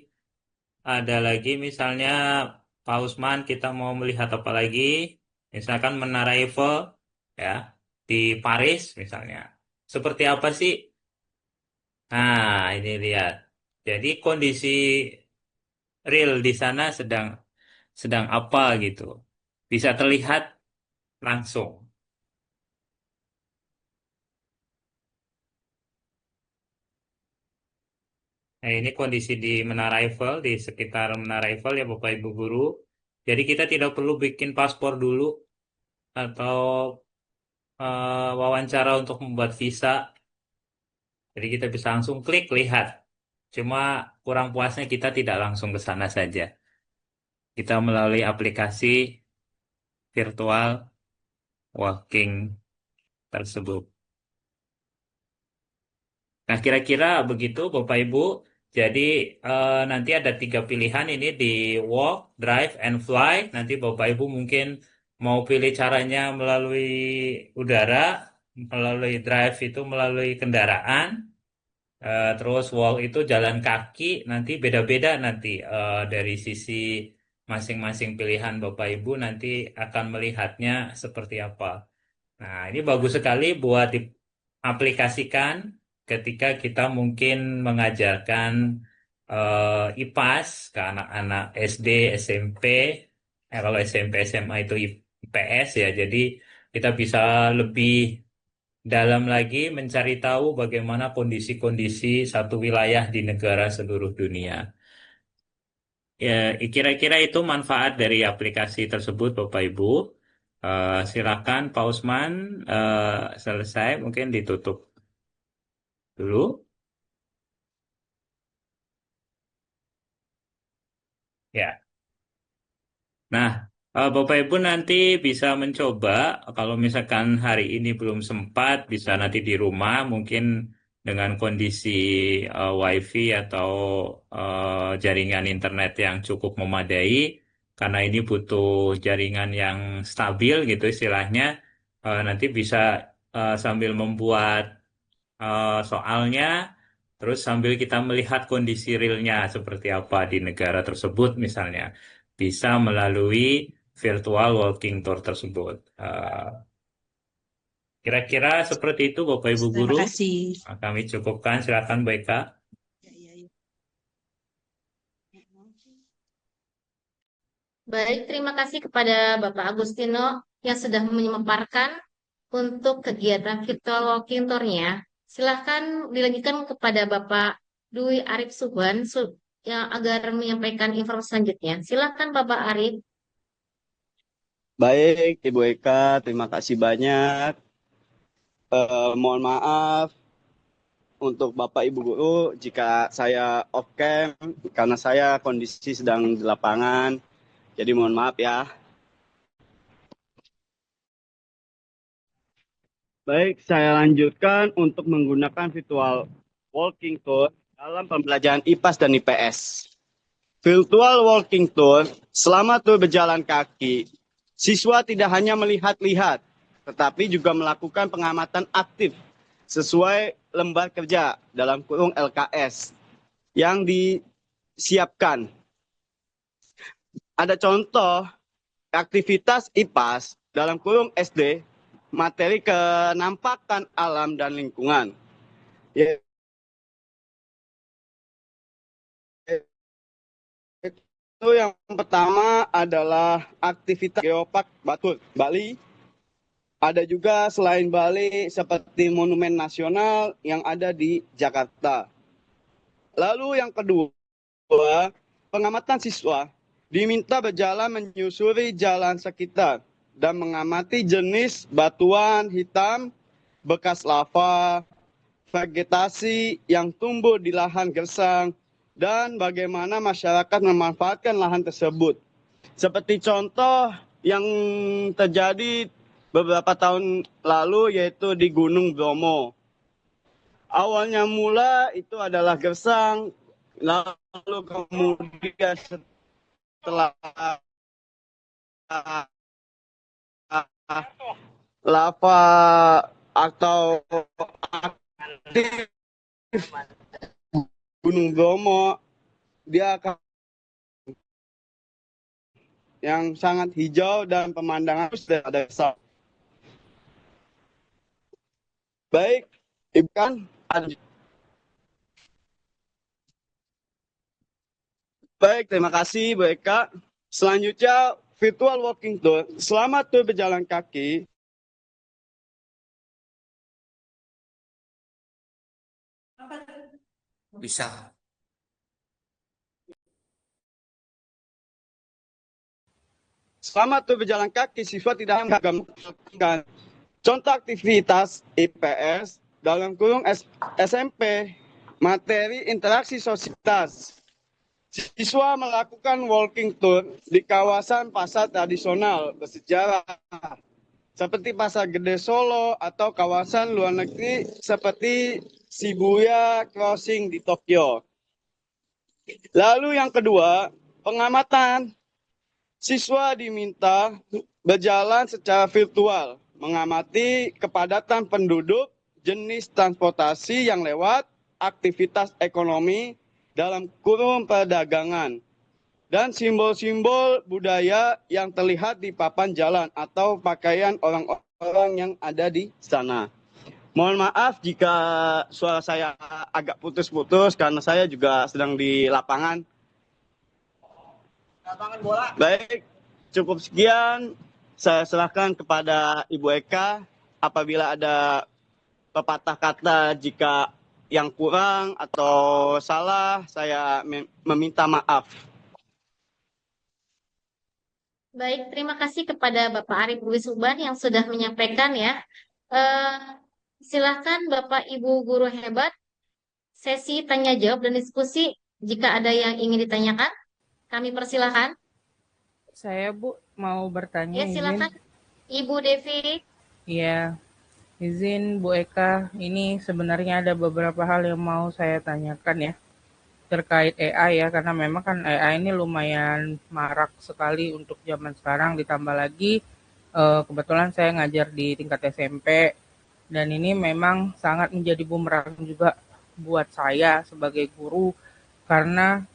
ada lagi misalnya Pak Usman kita mau melihat apa lagi? Misalkan Menara Eiffel ya di Paris misalnya. Seperti apa sih? Nah, ini lihat. Jadi kondisi real di sana sedang sedang apa gitu. Bisa terlihat langsung. Nah, ini kondisi di Menara Eiffel, di sekitar Menara Eiffel ya Bapak Ibu guru. Jadi kita tidak perlu bikin paspor dulu atau wawancara untuk membuat visa. Jadi kita bisa langsung klik lihat. Cuma kurang puasnya kita tidak langsung ke sana saja. Kita melalui aplikasi virtual walking tersebut. Nah, kira-kira begitu Bapak Ibu. Jadi nanti ada 3 pilihan ini di walk, drive, and fly. Nanti Bapak Ibu mungkin mau pilih caranya melalui udara, melalui drive itu melalui kendaraan, terus walk itu jalan kaki. Nanti beda-beda nanti dari sisi masing-masing pilihan Bapak Ibu nanti akan melihatnya seperti apa. Nah, ini bagus sekali buat diaplikasikan ketika kita mungkin mengajarkan IPAS ke anak-anak SD, SMP. Kalau SMP, SMA itu IPS ya. Jadi kita bisa lebih dalam lagi mencari tahu bagaimana kondisi-kondisi satu wilayah di negara seluruh dunia. Ya, kira-kira itu manfaat dari aplikasi tersebut, Bapak Ibu. Silakan Pak Usman, selesai, mungkin ditutup dulu. Ya. Nah, Bapak Ibu nanti bisa mencoba, kalau misalkan hari ini belum sempat, bisa nanti di rumah, mungkin dengan kondisi WiFi atau jaringan internet yang cukup memadai, karena ini butuh jaringan yang stabil gitu istilahnya, nanti bisa sambil membuat soalnya, terus sambil kita melihat kondisi realnya seperti apa di negara tersebut misalnya, bisa melalui virtual walking tour tersebut. Kira-kira seperti itu Bapak Ibu Terima Guru. kasih. Kami cukupkan, silakan Mbak Eka. Ya, ya, ya. Baik, terima kasih kepada Bapak Agustino yang sudah memaparkan untuk kegiatan virtual walking tour-nya. Silahkan dilanjutkan kepada Bapak Dwi Arif Subhan yang agar menyampaikan informasi selanjutnya. Silahkan Bapak Arif. Baik, Ibu Eka, terima kasih banyak. Mohon maaf untuk Bapak Ibu Guru jika saya off cam karena saya kondisi sedang di lapangan. Jadi mohon maaf ya. Baik, saya lanjutkan untuk menggunakan virtual walking tour dalam pembelajaran IPAS dan IPS. Virtual walking tour, selama tur berjalan kaki, siswa tidak hanya melihat-lihat, tetapi juga melakukan pengamatan aktif sesuai lembar kerja dalam kurung LKS yang disiapkan. Ada contoh aktivitas IPAS dalam kurung SD, materi kenampakan alam dan lingkungan. Itu yang pertama adalah aktivitas Geopark Batur, Bali. Ada juga selain Bali seperti Monumen Nasional yang ada di Jakarta. Lalu yang kedua, pengamatan siswa diminta berjalan menyusuri jalan sekitar dan mengamati jenis batuan hitam, bekas lava, vegetasi yang tumbuh di lahan gersang, dan bagaimana masyarakat memanfaatkan lahan tersebut. Seperti contoh yang terjadi beberapa tahun lalu yaitu di Gunung Bromo. Awalnya mula itu adalah gersang, lalu kemudian setelah lava atau aktif Gunung Bromo, dia akan yang sangat hijau dan pemandangan sudah ada besar. Baik, Ibu kan ada. Baik, terima kasih Bu Eka. Selanjutnya virtual walking tour. Selama tur berjalan kaki, Bisa. selama tur berjalan kaki, siswa tidak melakukan contoh aktivitas IPS dalam kurung SMP, materi interaksi sosialitas. Siswa melakukan walking tour di kawasan pasar tradisional bersejarah seperti Pasar Gede Solo atau kawasan luar negeri seperti Shibuya Crossing di Tokyo. Lalu yang kedua, pengamatan. Siswa diminta berjalan secara virtual, mengamati kepadatan penduduk, jenis transportasi yang lewat, aktivitas ekonomi dalam kurung perdagangan, dan simbol-simbol budaya yang terlihat di papan jalan atau pakaian orang-orang yang ada di sana. Mohon maaf jika suara saya agak putus-putus karena saya juga sedang di lapangan. Baik, cukup sekian. Saya serahkan kepada Ibu Eka. Apabila ada pepatah kata jika yang kurang atau salah, saya meminta maaf. Baik, terima kasih kepada Bapak Arif Dwi Suban yang sudah menyampaikan ya. Silakan Bapak Ibu guru hebat, sesi tanya jawab dan diskusi. Jika ada yang ingin ditanyakan, kami persilahkan. Saya Bu mau bertanya, Ya, silakan Ibu Devi. Iya, izin Bu Eka, ini sebenarnya ada beberapa hal yang mau saya tanyakan ya terkait AI ya, karena memang kan AI ini lumayan marak sekali untuk zaman sekarang, ditambah lagi kebetulan saya ngajar di tingkat SMP dan ini memang sangat menjadi bumerang juga buat saya sebagai guru karena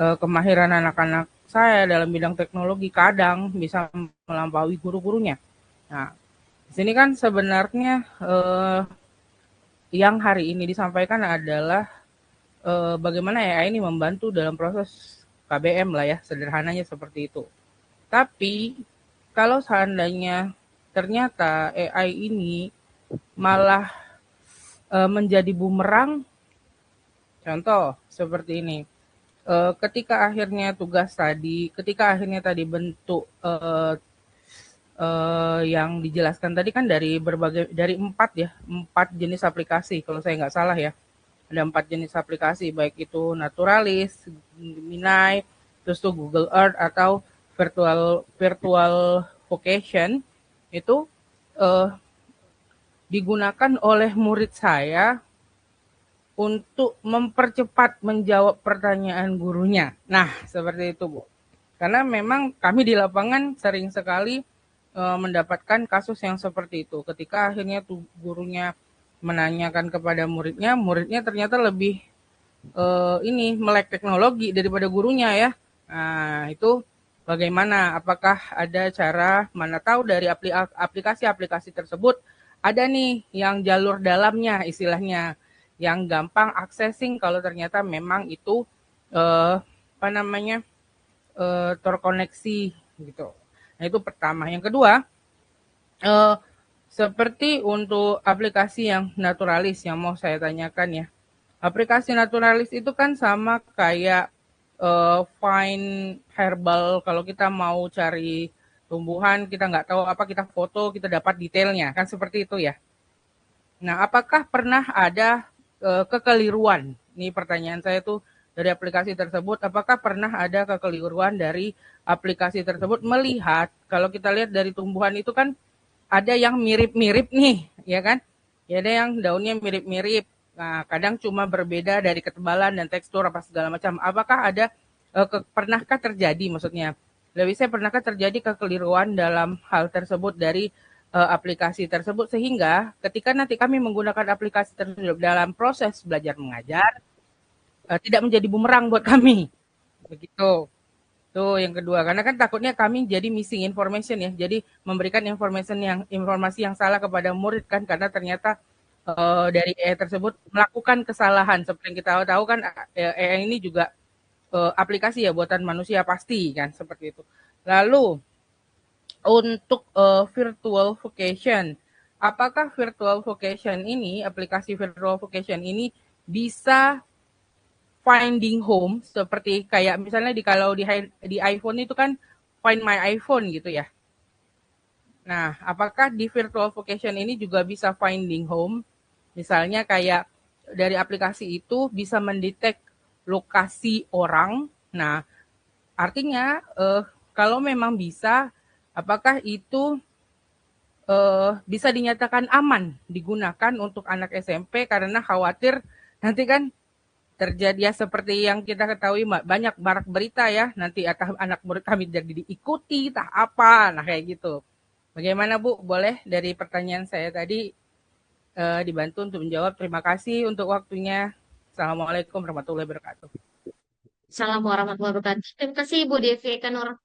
kemahiran anak-anak saya dalam bidang teknologi kadang bisa melampaui guru-gurunya. Nah, di sini kan sebenarnya yang hari ini disampaikan adalah bagaimana AI ini membantu dalam proses KBM lah ya, sederhananya seperti itu. Tapi kalau seandainya ternyata AI ini malah menjadi bumerang, contoh seperti ini. Ketika akhirnya bentuk yang dijelaskan tadi kan dari empat jenis aplikasi kalau saya nggak salah ya, ada 4 jenis aplikasi baik itu Naturalis, Gemini, terus tuh Google Earth atau virtual vocation itu digunakan oleh murid saya untuk mempercepat menjawab pertanyaan gurunya. Nah, seperti itu, Bu. Karena memang kami di lapangan sering sekali mendapatkan kasus yang seperti itu. Ketika akhirnya tuh gurunya menanyakan kepada muridnya ternyata lebih melek teknologi daripada gurunya ya. Nah, itu bagaimana? Apakah ada cara mana tahu dari aplikasi-aplikasi tersebut ada nih yang jalur dalamnya istilahnya, yang gampang accessing kalau ternyata memang itu terkoneksi gitu. Nah, itu pertama. Yang kedua, seperti untuk aplikasi yang Naturalis yang mau saya tanyakan ya. Aplikasi Naturalis itu kan sama kayak Find Herbal, kalau kita mau cari tumbuhan, kita nggak tahu apa, kita foto, kita dapat detailnya, kan seperti itu ya. Nah, apakah pernah ada kekeliruan? Ini pertanyaan saya tuh dari aplikasi tersebut, apakah pernah ada kekeliruan dari aplikasi tersebut melihat, kalau kita lihat dari tumbuhan itu kan ada yang mirip-mirip nih, ya kan? Ya ada yang daunnya mirip-mirip. Nah, kadang cuma berbeda dari ketebalan dan tekstur apa segala macam. Apakah ada pernahkah terjadi maksudnya? Pernahkah terjadi kekeliruan dalam hal tersebut dari aplikasi tersebut sehingga ketika nanti kami menggunakan aplikasi tersebut dalam proses belajar mengajar tidak menjadi bumerang buat kami. Begitu. Tuh yang kedua, karena kan takutnya kami jadi missing information ya, jadi memberikan informasi yang salah kepada murid kan, karena ternyata dari AI tersebut melakukan kesalahan. Seperti yang kita tahu kan AI ini juga aplikasi ya buatan manusia pasti kan, seperti itu. Lalu untuk virtual vocation, apakah virtual vocation ini, aplikasi virtual vocation ini bisa finding home seperti kayak misalnya kalau di iPhone itu kan Find My iPhone gitu ya. Nah, apakah di virtual vocation ini juga bisa finding home? Misalnya kayak dari aplikasi itu bisa mendetek lokasi orang. Nah, artinya kalau memang bisa, apakah itu bisa dinyatakan aman digunakan untuk anak SMP karena khawatir nanti kan terjadi ya seperti yang kita ketahui banyak barak berita ya nanti anak murid kami jadi diikuti tak apa nah kayak gitu. Bagaimana Bu? Boleh dari pertanyaan saya tadi dibantu untuk menjawab. Terima kasih untuk waktunya. Assalamualaikum warahmatullahi wabarakatuh. Assalamualaikum warahmatullahi wabarakatuh. Terima kasih Bu Devi Ekanur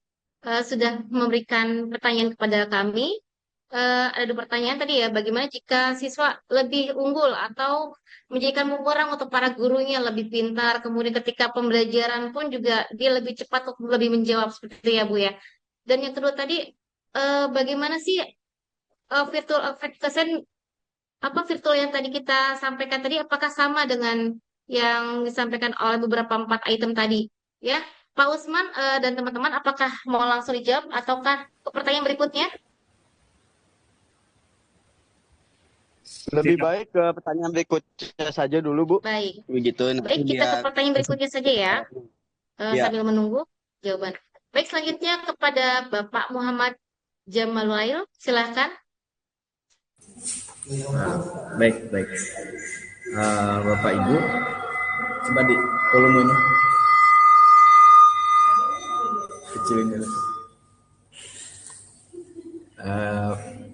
sudah memberikan pertanyaan kepada kami. Ada dua pertanyaan tadi ya, bagaimana jika siswa lebih unggul atau menjadikan bumerang untuk para gurunya lebih pintar, kemudian ketika pembelajaran pun juga dia lebih cepat untuk lebih menjawab seperti itu ya Bu ya. Dan yang kedua tadi, bagaimana sih virtual verification virtual yang tadi kita sampaikan tadi, apakah sama dengan yang disampaikan oleh beberapa 4 item tadi? Ya, Pak Usman dan teman-teman, apakah mau langsung dijawab ataukah ke pertanyaan berikutnya? Lebih baik ke pertanyaan berikutnya saja dulu, Bu. Baik. Begitu. Baik, kita ke pertanyaan berikutnya saja ya. Ya. Sambil menunggu jawaban. Baik, selanjutnya kepada Bapak Muhammad Jamalail, silahkan. Baik. Bapak Ibu, coba di volumenya kecilin dulu.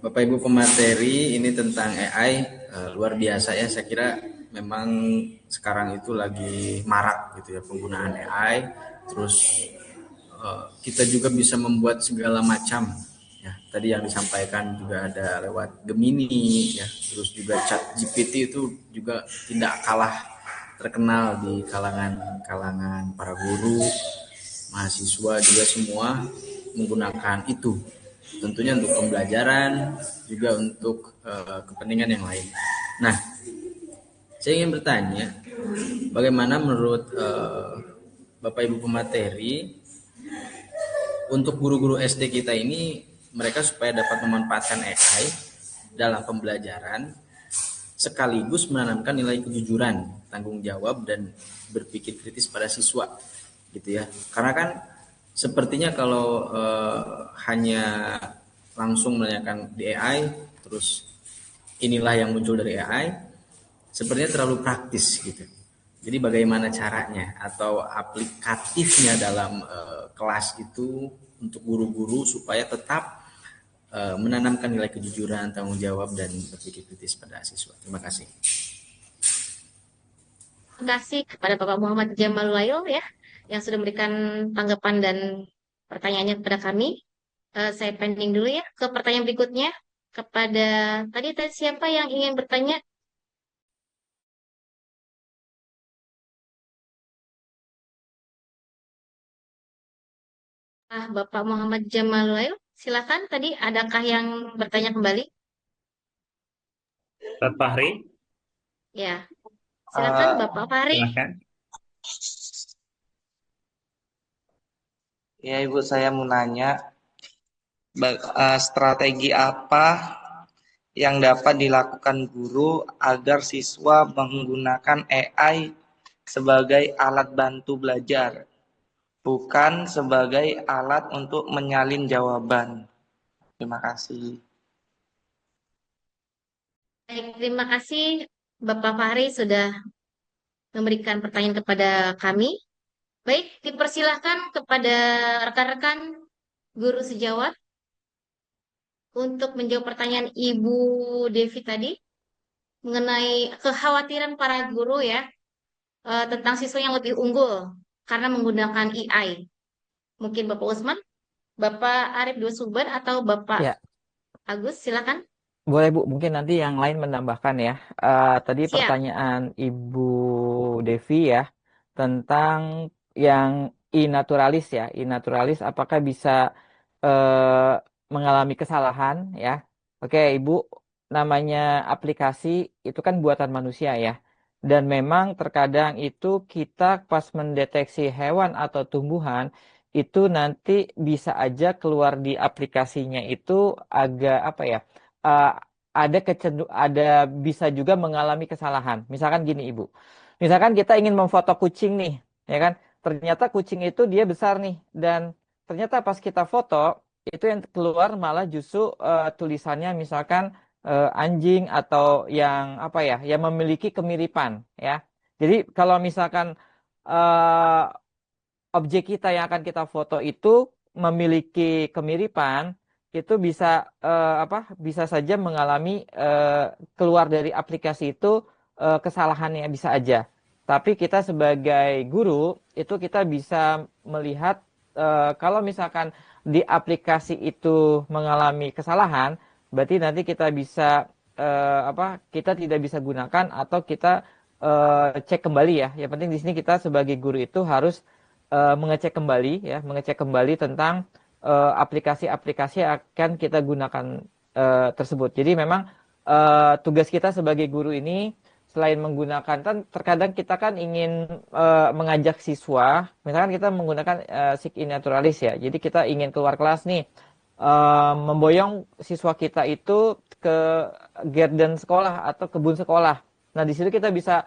Bapak Ibu pemateri, ini tentang AI luar biasa ya. Saya kira memang sekarang itu lagi marak gitu ya penggunaan AI. Terus kita juga bisa membuat segala macam ya. Tadi yang disampaikan juga ada lewat Gemini ya. Terus juga ChatGPT itu juga tidak kalah terkenal di kalangan para guru, mahasiswa juga semua menggunakan itu. Tentunya untuk pembelajaran, juga untuk kepentingan yang lain. Nah, saya ingin bertanya, bagaimana menurut Bapak Ibu pemateri, untuk guru-guru SD kita ini, mereka supaya dapat memanfaatkan AI dalam pembelajaran, sekaligus menanamkan nilai kejujuran, tanggung jawab, dan berpikir kritis pada siswa, gitu ya. Karena kan sepertinya kalau hanya langsung menanyakan di AI, terus inilah yang muncul dari AI, sepertinya terlalu praktis gitu. Jadi bagaimana caranya atau aplikatifnya dalam kelas itu untuk guru-guru supaya tetap menanamkan nilai kejujuran, tanggung jawab, dan berpikir kritis pada siswa. Terima kasih. Terima kasih kepada Bapak Muhammad Jamalail ya, yang sudah memberikan tanggapan dan pertanyaannya kepada kami. Saya pending dulu ya ke pertanyaan berikutnya kepada tadi siapa yang ingin bertanya? Bapak Muhammad Jamalail, silakan. Tadi adakah yang bertanya kembali? Pak Fahri? Ya, silakan Bapak Fahri. Silakan. Ya, Ibu, saya mau nanya, strategi apa yang dapat dilakukan guru agar siswa menggunakan AI sebagai alat bantu belajar, bukan sebagai alat untuk menyalin jawaban? Terima kasih. Baik, terima kasih Bapak Fahri sudah memberikan pertanyaan kepada kami. Baik, dipersilahkan kepada rekan-rekan guru sejawat untuk menjawab pertanyaan Ibu Devi tadi mengenai kekhawatiran para guru ya tentang siswa yang lebih unggul karena menggunakan AI. Mungkin Bapak Usman, Bapak Arif Dwi Subar, atau Bapak Ya, Agus, silakan. boleh Bu, mungkin nanti yang lain menambahkan ya. Tadi Siap. pertanyaan Ibu Devi ya tentang yang inaturalis ya. Inaturalis apakah bisa mengalami kesalahan ya? Oke, Ibu, namanya aplikasi itu kan buatan manusia ya. Dan memang terkadang itu kita pas mendeteksi hewan atau tumbuhan itu nanti bisa aja keluar di aplikasinya itu agak apa ya? uh, ada bisa juga mengalami kesalahan. Misalkan gini Ibu. Misalkan kita ingin memfoto kucing nih, ya kan? Ternyata kucing itu dia besar nih dan ternyata pas kita foto itu yang keluar malah justru tulisannya misalkan anjing atau yang apa ya, yang memiliki kemiripan ya. Jadi kalau misalkan eh, objek kita yang akan kita foto itu memiliki kemiripan, itu bisa bisa saja mengalami keluar dari aplikasi itu kesalahannya bisa aja. Tapi kita sebagai guru itu kita bisa melihat kalau misalkan di aplikasi itu mengalami kesalahan, berarti nanti kita bisa kita tidak bisa gunakan atau kita cek kembali ya. Yang penting di sini kita sebagai guru itu harus mengecek kembali tentang aplikasi-aplikasi yang akan kita gunakan tersebut. Jadi memang tugas kita sebagai guru ini selain menggunakan kan terkadang kita kan ingin mengajak siswa, misalkan kita menggunakan Seek in Naturalis ya. Jadi kita ingin keluar kelas nih, memboyong siswa kita itu ke garden sekolah atau kebun sekolah. Nah di situ kita bisa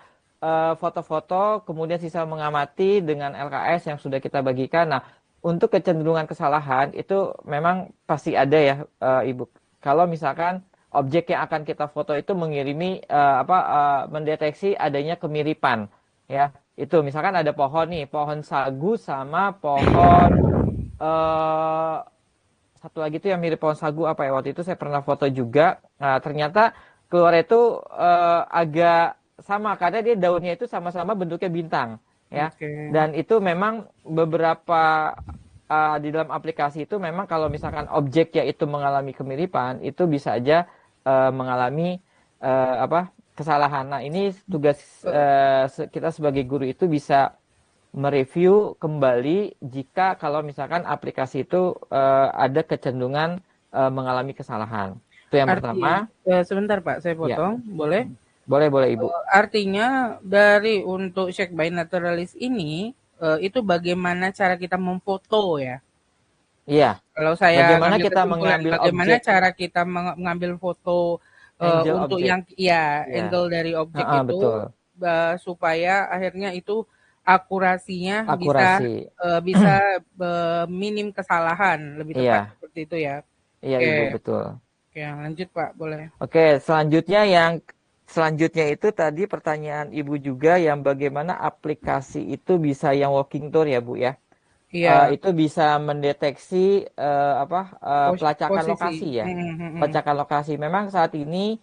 foto-foto, kemudian siswa mengamati dengan LKS yang sudah kita bagikan. Nah, untuk kecenderungan kesalahan itu memang pasti ada ya, Ibu. Kalau misalkan objek yang akan kita foto itu mengirimi mendeteksi adanya kemiripan, ya. Itu misalkan ada pohon nih, pohon sagu sama pohon satu lagi tuh yang mirip pohon sagu apa ya? Waktu itu saya pernah foto juga. Nah, ternyata keluar itu agak sama karena dia daunnya itu sama-sama bentuknya bintang ya. Dan itu memang beberapa di dalam aplikasi itu memang kalau misalkan objeknya itu mengalami kemiripan itu bisa aja mengalami kesalahan. Nah, ini tugas kita sebagai guru itu bisa mereview kembali jika kalau misalkan aplikasi itu ada kecenderungan mengalami kesalahan. Itu yang pertama. Sebentar Pak, saya potong, ya. boleh? Boleh Ibu. Artinya dari untuk Seek by Naturalis ini itu bagaimana cara kita memfoto ya? Iya. Kalau saya bagaimana kita mengambil bagaimana objek. cara kita mengambil foto untuk objek. yang angle dari objek itu betul. Supaya akhirnya itu akurasinya Akurasi. bisa minim kesalahan lebih tepat seperti itu ya. Iya Ibu, betul. Oke, lanjut Pak, boleh. Oke, selanjutnya itu tadi pertanyaan Ibu juga yang bagaimana aplikasi itu bisa yang walking tour ya Bu ya. Iya. Itu bisa mendeteksi pelacakan posisi. lokasi ya. Pelacakan lokasi. Memang saat ini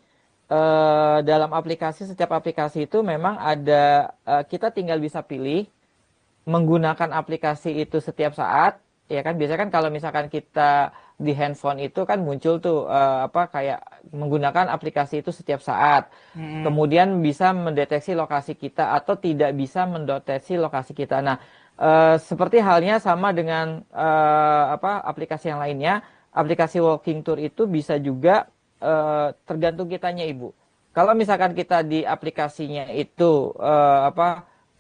dalam setiap aplikasi itu memang ada kita tinggal bisa pilih menggunakan aplikasi itu setiap saat. Ya kan biasanya kan kalau misalkan kita di handphone itu kan muncul tuh kayak menggunakan aplikasi itu setiap saat. Kemudian bisa mendeteksi lokasi kita atau tidak bisa mendeteksi lokasi kita. Nah, seperti halnya sama dengan aplikasi yang lainnya, aplikasi walking tour itu bisa juga tergantung kitanya Ibu. Kalau misalkan kita di aplikasinya itu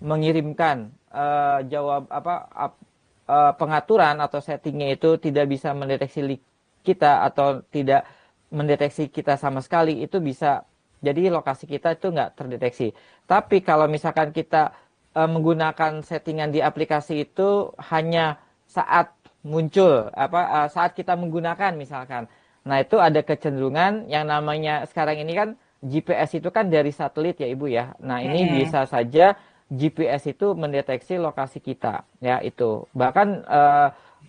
mengirimkan pengaturan atau settingnya itu tidak bisa mendeteksi kita atau tidak mendeteksi kita sama sekali, itu bisa jadi lokasi kita itu nggak terdeteksi. Tapi kalau misalkan kita menggunakan settingan di aplikasi itu hanya saat muncul saat kita menggunakan misalkan, nah itu ada kecenderungan yang namanya sekarang ini kan GPS itu kan dari satelit ya Ibu ya. Nah ini bisa saja GPS itu mendeteksi lokasi kita ya itu. Bahkan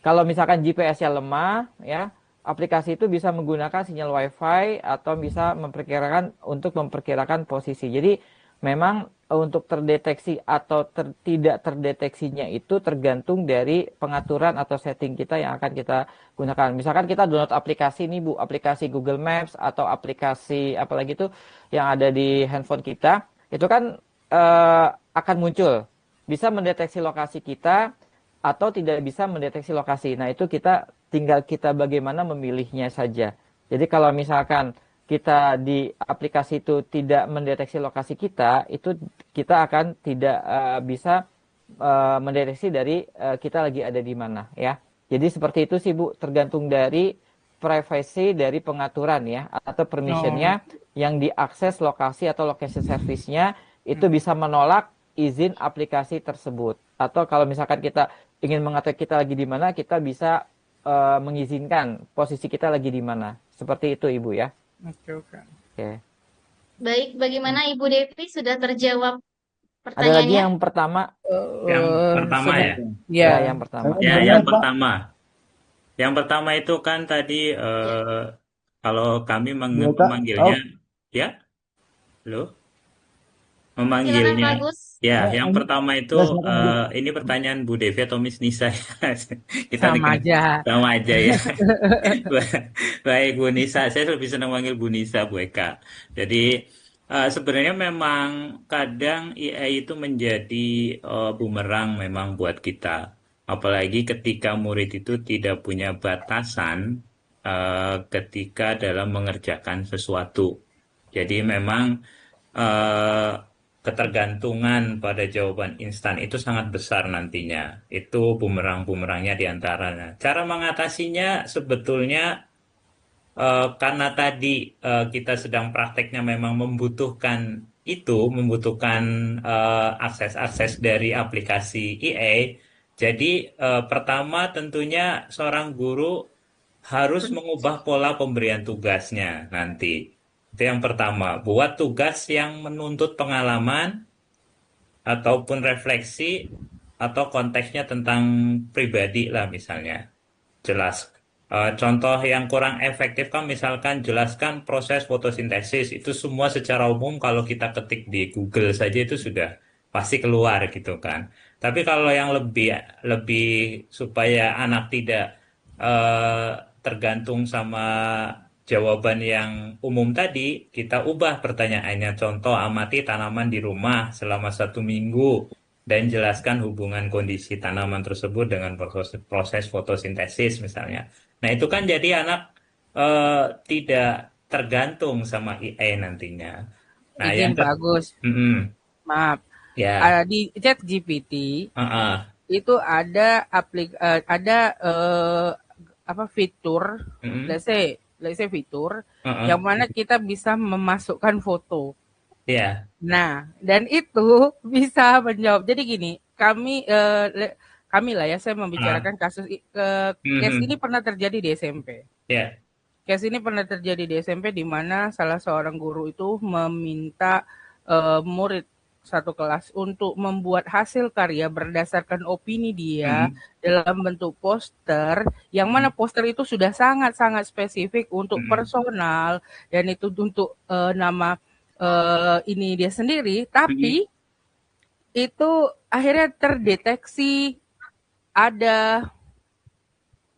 kalau misalkan GPS-nya lemah ya, aplikasi itu bisa menggunakan sinyal WiFi atau bisa memperkirakan posisi. Jadi memang untuk terdeteksi atau tidak terdeteksinya itu tergantung dari pengaturan atau setting kita yang akan kita gunakan. Misalkan kita download aplikasi nih Bu, aplikasi Google Maps atau aplikasi apalagi itu yang ada di handphone kita, itu kan akan muncul bisa mendeteksi lokasi kita atau tidak bisa mendeteksi lokasi. Nah itu tinggal kita bagaimana memilihnya saja. Jadi kalau misalkan kita di aplikasi itu tidak mendeteksi lokasi kita, itu kita akan tidak bisa mendeteksi dari kita lagi ada di mana ya. Jadi seperti itu sih Bu, tergantung dari privasi dari pengaturan ya atau permissionnya yang diakses lokasi atau location service-nya itu bisa menolak izin aplikasi tersebut. Atau kalau misalkan kita ingin mengetahui kita lagi di mana, kita bisa mengizinkan posisi kita lagi di mana. Seperti itu Ibu ya. Oke. Oke. Baik, bagaimana Ibu Devi sudah terjawab Ada lagi pertanyaannya? yang pertama? Yang pertama sudah. ya? Ya, yang pertama. Ya, Saya yang Pak. pertama. Yang pertama itu kan tadi kalau kami Bu Eka, memanggilnya, ya, lo Silakan memanggilnya. Pak Agus. Ya, ya, yang pertama itu ya silakan lanjut. ini pertanyaan Bu Devi atau Miss Nisa ya? Kita Sama dikenal aja. sama aja ya. Baik Bu Nisa, saya lebih senang manggil Bu Nisa, Bu Eka. Jadi sebenarnya memang kadang AI itu menjadi bumerang memang buat kita. Apalagi ketika murid itu tidak punya batasan ketika dalam mengerjakan sesuatu. Jadi memang eh, ketergantungan pada jawaban instan itu sangat besar nantinya. Itu bumerang-bumerangnya diantaranya. Cara mengatasinya sebetulnya karena tadi kita sedang prakteknya memang membutuhkan itu, membutuhkan akses-akses dari aplikasi EA. Jadi pertama tentunya seorang guru harus mengubah pola pemberian tugasnya nanti. Itu yang pertama, buat tugas yang menuntut pengalaman ataupun refleksi atau konteksnya tentang pribadi lah misalnya. Jelas. Contoh yang kurang efektif kan misalkan jelaskan proses fotosintesis. Itu semua secara umum kalau kita ketik di Google saja itu sudah pasti keluar gitu kan. Tapi kalau yang lebih lebih supaya anak tidak tergantung sama jawaban yang umum tadi, kita ubah pertanyaannya. Contoh, amati tanaman di rumah selama 1 minggu dan jelaskan hubungan kondisi tanaman tersebut dengan proses fotosintesis misalnya. Nah, itu kan jadi anak tidak tergantung sama AI nantinya. Nah, yang Izin Pak Agus, maaf. ya, Di ChatGPT itu ada apa fitur, let's say fitur yang mana kita bisa memasukkan foto. ya, Nah, dan itu bisa menjawab. Jadi gini, kami lah ya, saya membicarakan kasus case ini pernah terjadi di SMP. ya, Case ini pernah terjadi di SMP di mana salah seorang guru itu meminta murid satu kelas untuk membuat hasil karya berdasarkan opini dia dalam bentuk poster, yang mana poster itu sudah sangat-sangat spesifik untuk personal dan itu untuk nama ini dia sendiri, tapi itu akhirnya terdeteksi ada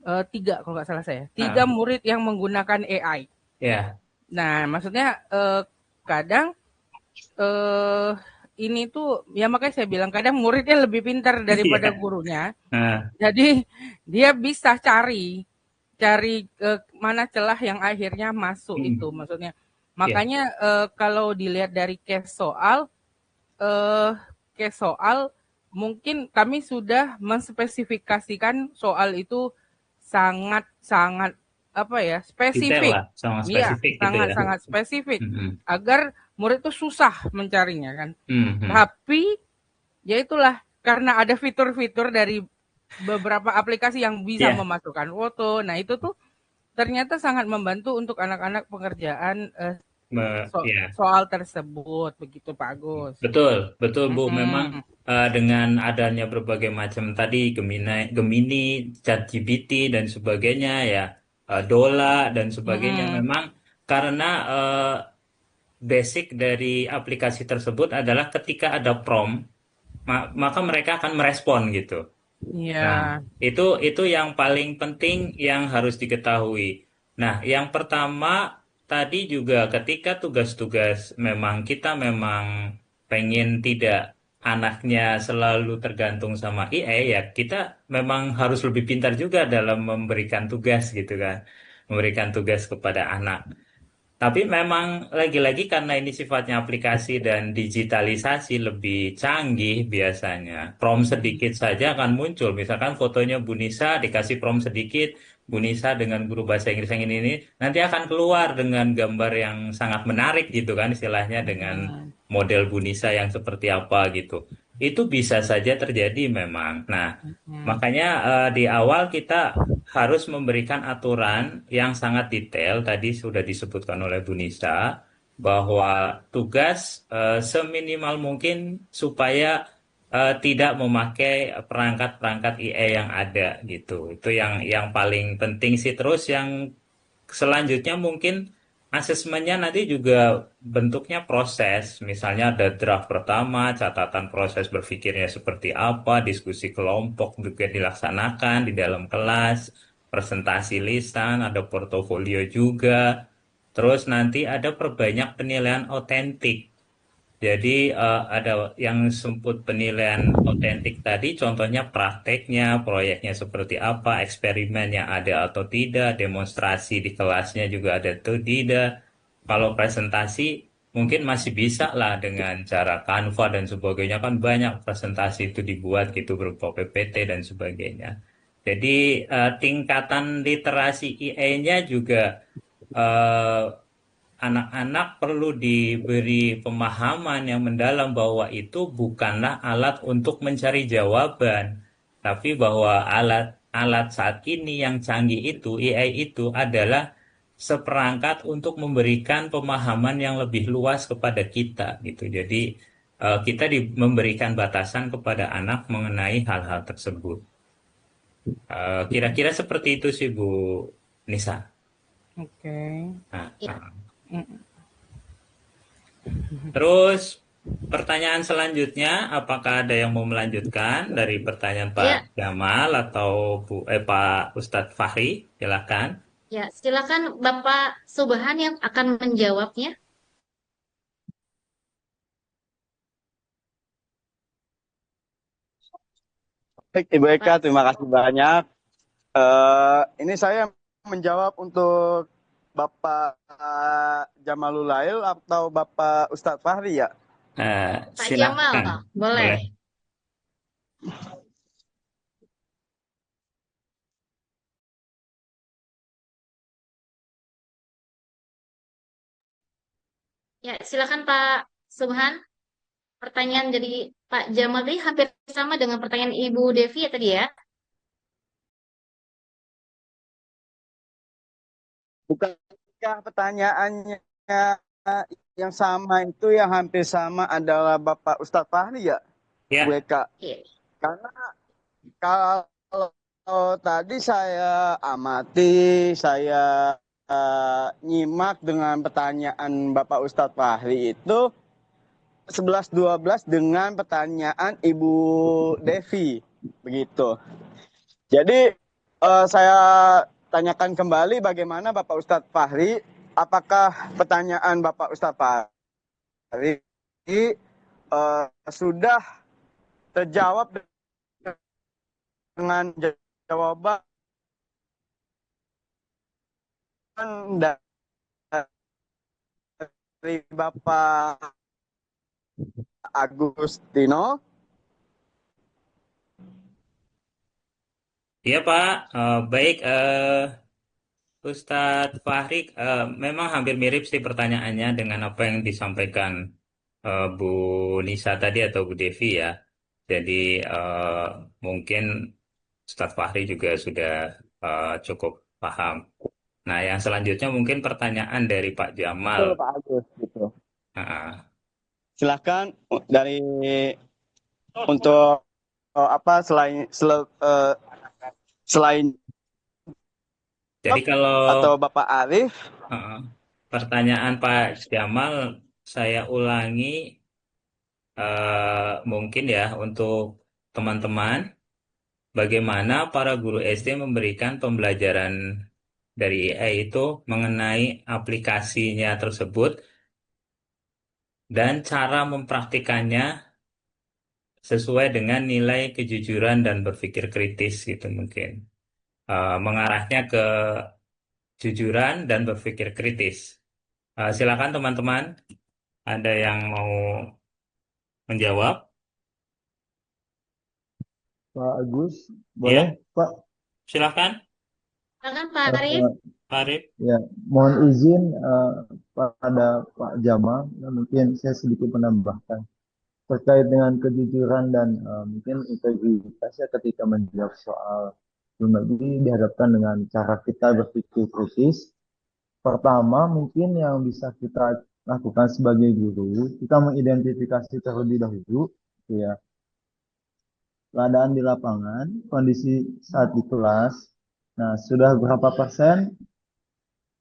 3 kalau nggak salah saya, 3 murid yang menggunakan AI. ya, Nah, maksudnya kadang ini tuh ya makanya saya bilang kadang muridnya lebih pintar daripada gurunya. Jadi dia bisa cari mana celah yang akhirnya masuk itu maksudnya. Makanya kalau dilihat dari case soal mungkin kami sudah menspesifikasikan soal itu sangat apa ya, spesifik. Detail lah, sangat Iya, spesifik gitu ya. sangat-sangat spesifik agar murid itu susah mencarinya kan. Tapi ya itulah karena ada fitur-fitur dari beberapa aplikasi yang bisa memasukkan foto. Nah, itu tuh ternyata sangat membantu untuk anak-anak pengerjaan soal tersebut, begitu Pak Agus. Betul Bu. Memang dengan adanya berbagai macam tadi Gemini, ChatGPT dan sebagainya ya, Dola dan sebagainya, memang karena basic dari aplikasi tersebut adalah ketika ada prompt maka mereka akan merespon gitu. Nah, itu yang paling penting yang harus diketahui. Nah, yang pertama tadi juga ketika tugas-tugas kita memang pengen tidak anaknya selalu tergantung sama AI, ya kita memang harus lebih pintar juga dalam memberikan tugas gitu kan. Memberikan tugas kepada anak. Tapi memang lagi-lagi karena ini sifatnya aplikasi dan digitalisasi lebih canggih biasanya. Prompt sedikit saja akan muncul. Misalkan fotonya Bu Nisa dikasih prompt sedikit, Bu Nisa dengan guru bahasa Inggris yang ini, nanti akan keluar dengan gambar yang sangat menarik gitu kan istilahnya dengan model Bu Nisa yang seperti apa gitu. Itu bisa saja terjadi memang. Nah, makanya di awal kita harus memberikan aturan yang sangat detail. Tadi sudah disebutkan oleh Bu Nisa bahwa tugas seminimal mungkin supaya tidak memakai perangkat-perangkat IE yang ada gitu. Itu yang paling penting sih. Terus yang selanjutnya mungkin asesmennya nanti juga bentuknya proses. Misalnya ada draft pertama, catatan proses berpikirnya seperti apa, diskusi kelompok juga dilaksanakan di dalam kelas, presentasi lisan, ada portofolio juga. Terus nanti ada perbanyak penilaian otentik. Jadi ada yang sebut penilaian otentik tadi, contohnya prakteknya, proyeknya seperti apa, eksperimennya ada atau tidak, demonstrasi di kelasnya juga ada atau tidak. Kalau presentasi mungkin masih bisa lah dengan cara Canva dan sebagainya, kan banyak presentasi itu dibuat gitu berupa PPT dan sebagainya. Jadi tingkatan literasi IE-nya juga eh, anak-anak perlu diberi pemahaman yang mendalam bahwa itu bukanlah alat untuk mencari jawaban, tapi bahwa alat saat ini yang canggih itu, AI itu adalah seperangkat untuk memberikan pemahaman yang lebih luas kepada kita gitu. Jadi kita memberikan batasan kepada anak mengenai hal-hal tersebut. Kira-kira seperti itu sih Bu Nisa. Oke. Nah, Ya. Mm. terus pertanyaan selanjutnya, apakah ada yang mau melanjutkan dari pertanyaan Pak Ya, Jamal atau Pak Ustadz Fahri? Silakan. ya, silakan Bapak Subhan yang akan menjawabnya. Baik, Ibu Eka, Pak. terima kasih banyak. Ini saya menjawab untuk Bapak Jamalulail atau Bapak Ustadz Fahri ya? Pak Jamal, Silakan. boleh. Ya, silakan Pak Subhan. Pertanyaan dari Pak Jamal tadi hampir sama dengan pertanyaan Ibu Devi ya tadi ya. Bukankah pertanyaannya yang sama itu yang hampir sama adalah Bapak Ustadz Fahri ya? Ya. Bu Eka. Iya. Karena kalau tadi saya amati, saya nyimak dengan pertanyaan Bapak Ustadz Fahri itu 11-12 dengan pertanyaan Ibu Devi, begitu. Jadi saya tanyakan kembali bagaimana Bapak Ustadz Fahri, apakah pertanyaan Bapak Ustadz Fahri sudah terjawab dengan jawaban dari Bapak Agustino? Iya Pak, baik Ustadz Fahri, memang hampir mirip sih pertanyaannya dengan apa yang disampaikan Bu Nisa tadi atau Bu Devi ya. Jadi mungkin Ustadz Fahri juga sudah cukup paham. Nah, yang selanjutnya mungkin pertanyaan dari Pak Jamal. Betul Pak Agus, gitu. Nah, Silakan dari untuk apa selain jadi kalau atau Bapak Arif, pertanyaan Pak Jamal saya ulangi mungkin ya untuk teman-teman, bagaimana para guru SD memberikan pembelajaran dari AI itu mengenai aplikasinya tersebut dan cara mempraktikannya sesuai dengan nilai kejujuran dan berpikir kritis gitu mungkin. Mengarahnya ke jujuran dan berpikir kritis. Silakan teman-teman, ada yang mau menjawab? Pak Agus, Ya, boleh Pak? silakan, Silakan Pak Arif. Eh, Pak Arif. ya, mohon izin pada Pak Jamal, mungkin saya sedikit menambahkan terkait dengan kejujuran dan mungkin integritasnya ketika menjawab soal belum lagi dihadapkan dengan cara kita berpikir kritis. Pertama, mungkin yang bisa kita lakukan sebagai guru, kita mengidentifikasi terlebih dahulu, gitu ya, keadaan di lapangan, kondisi saat di kelas. Nah, sudah berapa persen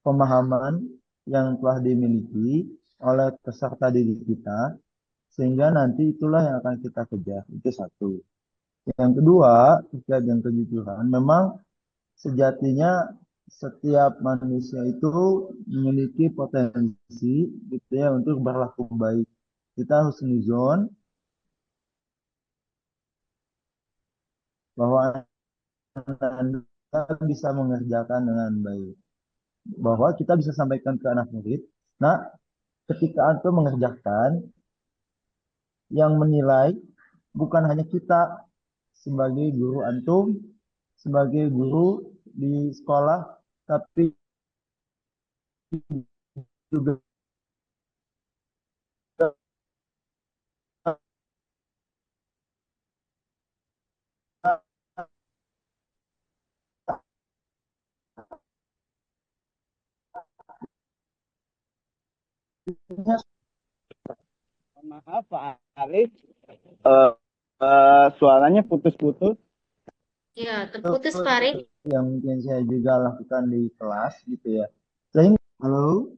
pemahaman yang telah dimiliki oleh peserta didik kita, sehingga nanti itulah yang akan kita kejar. Itu satu. Yang kedua, terkait dengan kejujuran, memang sejatinya setiap manusia itu memiliki potensi gitu ya untuk berlaku baik. Kita harus husnuzon bahwa Anda bisa mengerjakan dengan baik. Bahwa kita bisa sampaikan ke anak murid, nah ketika Antum mengerjakan, yang menilai bukan hanya kita sebagai guru Antum, sebagai guru di sekolah, tapi juga Maaf Pak Arif, suaranya putus-putus. Ya, terputus Pak Arif. yang mungkin saya juga lakukan di kelas gitu ya. Sehingga, halo,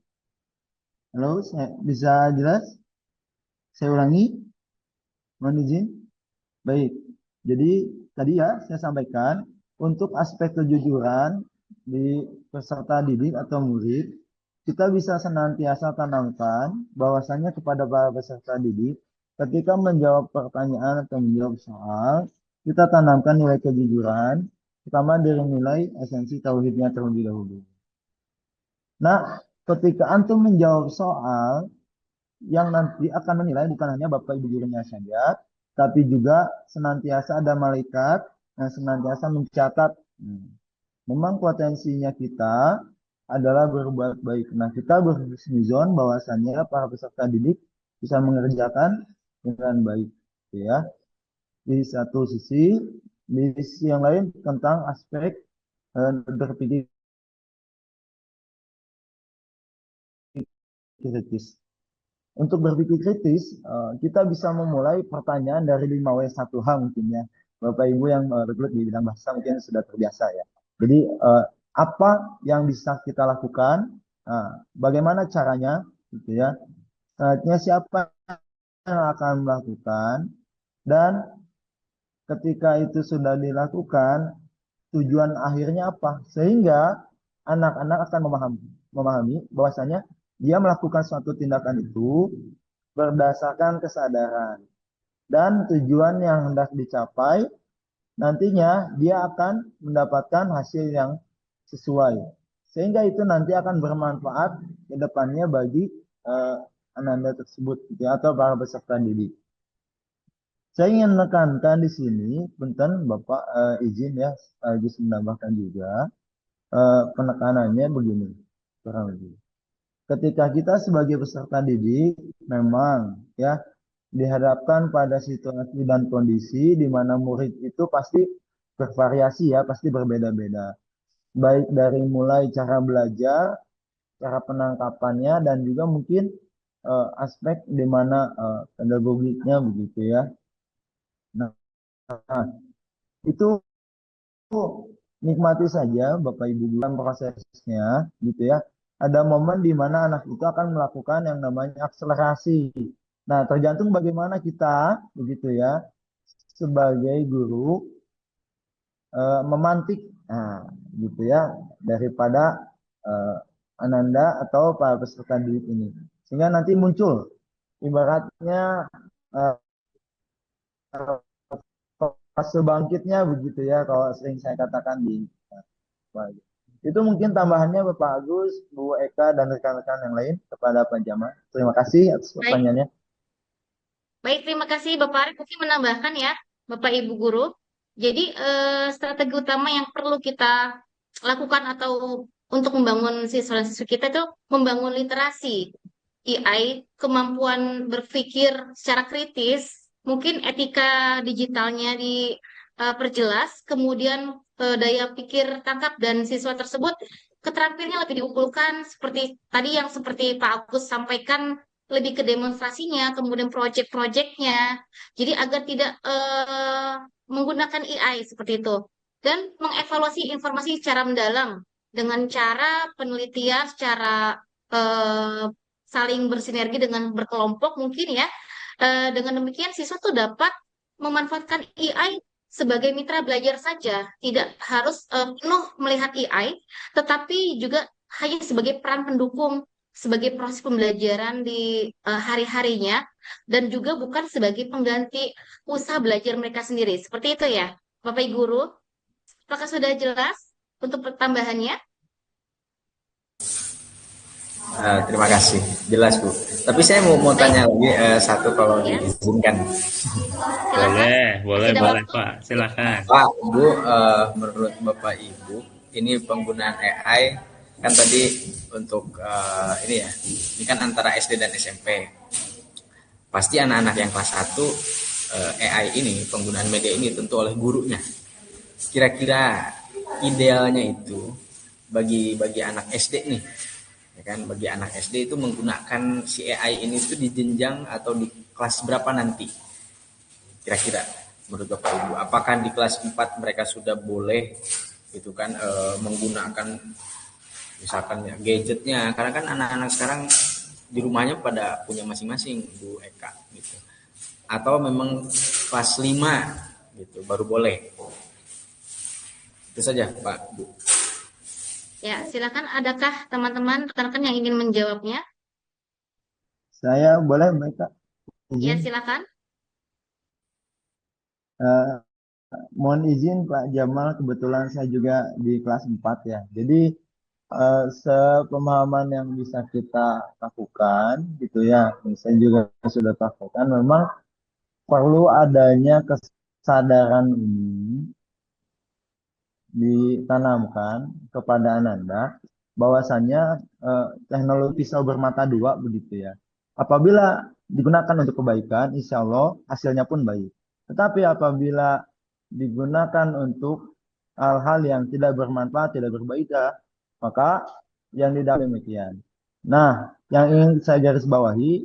saya bisa jelas? Saya ulangi, mohon izin. Baik, jadi tadi ya saya sampaikan untuk aspek kejujuran di peserta didik atau murid, kita bisa senantiasa tanamkan bahwasannya kepada para peserta didik, ketika menjawab pertanyaan atau menjawab soal, kita tanamkan nilai kejujuran, pertama dari nilai esensi tauhidnya terlebih dahulu. Nah, ketika antum menjawab soal, yang nanti akan menilai bukan hanya Bapak Ibu gurunya saja, tapi juga senantiasa ada malaikat yang senantiasa mencatat. Memang potensinya kita adalah berbuat baik. Nah, kita berhusnuzon bahwasannya para peserta didik bisa mengerjakan dengan baik, gitu ya. Di satu sisi, di sisi yang lain tentang aspek berpikir kritis. Untuk berpikir kritis, kita bisa memulai pertanyaan dari 5W1H mungkin ya. Bapak Ibu yang bergelut di bidang bahasa mungkin sudah terbiasa ya. Jadi apa yang bisa kita lakukan? Bagaimana caranya? Gitu ya. Selanjutnya siapa yang akan melakukan? Dan ketika itu sudah dilakukan, tujuan akhirnya apa? Sehingga anak-anak akan memahami bahwasanya dia melakukan suatu tindakan itu berdasarkan kesadaran dan tujuan yang hendak dicapai, nantinya dia akan mendapatkan hasil yang sesuai, sehingga itu nanti akan bermanfaat ke depannya bagi ananda tersebut gitu, atau para peserta didik. Saya ingin menekankan di sini, punten Bapak izin ya, sekaligus menambahkan juga penekanannya begini, kurang lebih. Ketika kita sebagai peserta didik memang ya dihadapkan pada situasi dan kondisi di mana murid itu pasti bervariasi ya, pasti berbeda-beda. Baik dari mulai cara belajar, cara penangkapannya, dan juga mungkin aspek di mana pedagogiknya begitu ya. Nah, itu nikmati saja Bapak Ibu dalam prosesnya gitu ya. Ada momen di mana anak itu akan melakukan yang namanya akselerasi. Nah, tergantung bagaimana kita begitu ya sebagai guru memantik gitu ya daripada Ananda atau para peserta didik ini. Sehingga nanti muncul ibaratnya fase bangkitnya begitu ya kalau sering saya katakan di Itu mungkin tambahannya Bapak Agus, Bu Eka, dan rekan-rekan yang lain kepada Pak Jamal. Terima kasih atas Baik, pertanyaannya. baik, terima kasih Bapak Arif. Mungkin menambahkan ya, Bapak Ibu Guru. Jadi strategi utama yang perlu kita lakukan atau untuk membangun siswa-siswi kita itu membangun literasi AI, kemampuan berpikir secara kritis, mungkin etika digitalnya diperjelas, kemudian daya pikir tangkap dan siswa tersebut keterampilannya lebih diunggulkan seperti tadi yang seperti Pak Agus sampaikan lebih ke demonstrasinya, kemudian proyek-proyeknya. Jadi agar tidak menggunakan AI seperti itu dan mengevaluasi informasi secara mendalam dengan cara penelitian secara eh, saling bersinergi dengan berkelompok mungkin ya. Dengan demikian siswa tuh dapat memanfaatkan AI sebagai mitra belajar saja, tidak harus penuh melihat AI, tetapi juga hanya sebagai peran pendukung, sebagai proses pembelajaran di hari-harinya, dan juga bukan sebagai pengganti usaha belajar mereka sendiri. Seperti itu ya, Bapak Ibu Guru. Apakah sudah jelas untuk pertambahannya? Terima kasih, jelas Bu. Tapi saya mau tanya lagi satu kalau Ya, diizinkan. silakan. Boleh Sudah Pak. waktu. Silakan. Pak, Bu, menurut Bapak Ibu, ini penggunaan AI kan tadi untuk ini ya, ini kan antara SD dan SMP. Pasti anak-anak yang kelas 1 AI ini, penggunaan media ini tentu oleh gurunya. Kira-kira idealnya itu bagi anak SD nih, ya kan, bagi anak SD itu menggunakan si AI ini itu di jenjang atau di kelas berapa nanti? Kira-kira menurut Bapak Ibu, apakah di kelas 4 mereka sudah boleh gitu kan menggunakan misalkan ya gadgetnya, karena kan anak-anak sekarang di rumahnya pada punya masing-masing Bu Eka gitu. Atau memang kelas 5 gitu baru boleh. Itu saja Pak Bu. Ya, silakan. Adakah teman-teman rekan-rekan yang ingin menjawabnya? Saya boleh mereka Ya, izin. silakan. Eh, Mohon izin Pak Jamal, kebetulan saya juga di kelas 4 ya. Jadi sepemahaman yang bisa kita lakukan gitu ya, saya juga sudah lakukan, memang perlu adanya kesadaran ini ditanamkan kepada Ananda bahwasannya teknologi pisau bermata dua begitu ya. Apabila digunakan untuk kebaikan, insya Allah hasilnya pun baik. Tetapi apabila digunakan untuk hal-hal yang tidak bermanfaat, tidak berbaikat, maka yang tidak demikian. Nah, yang ingin saya garis bawahi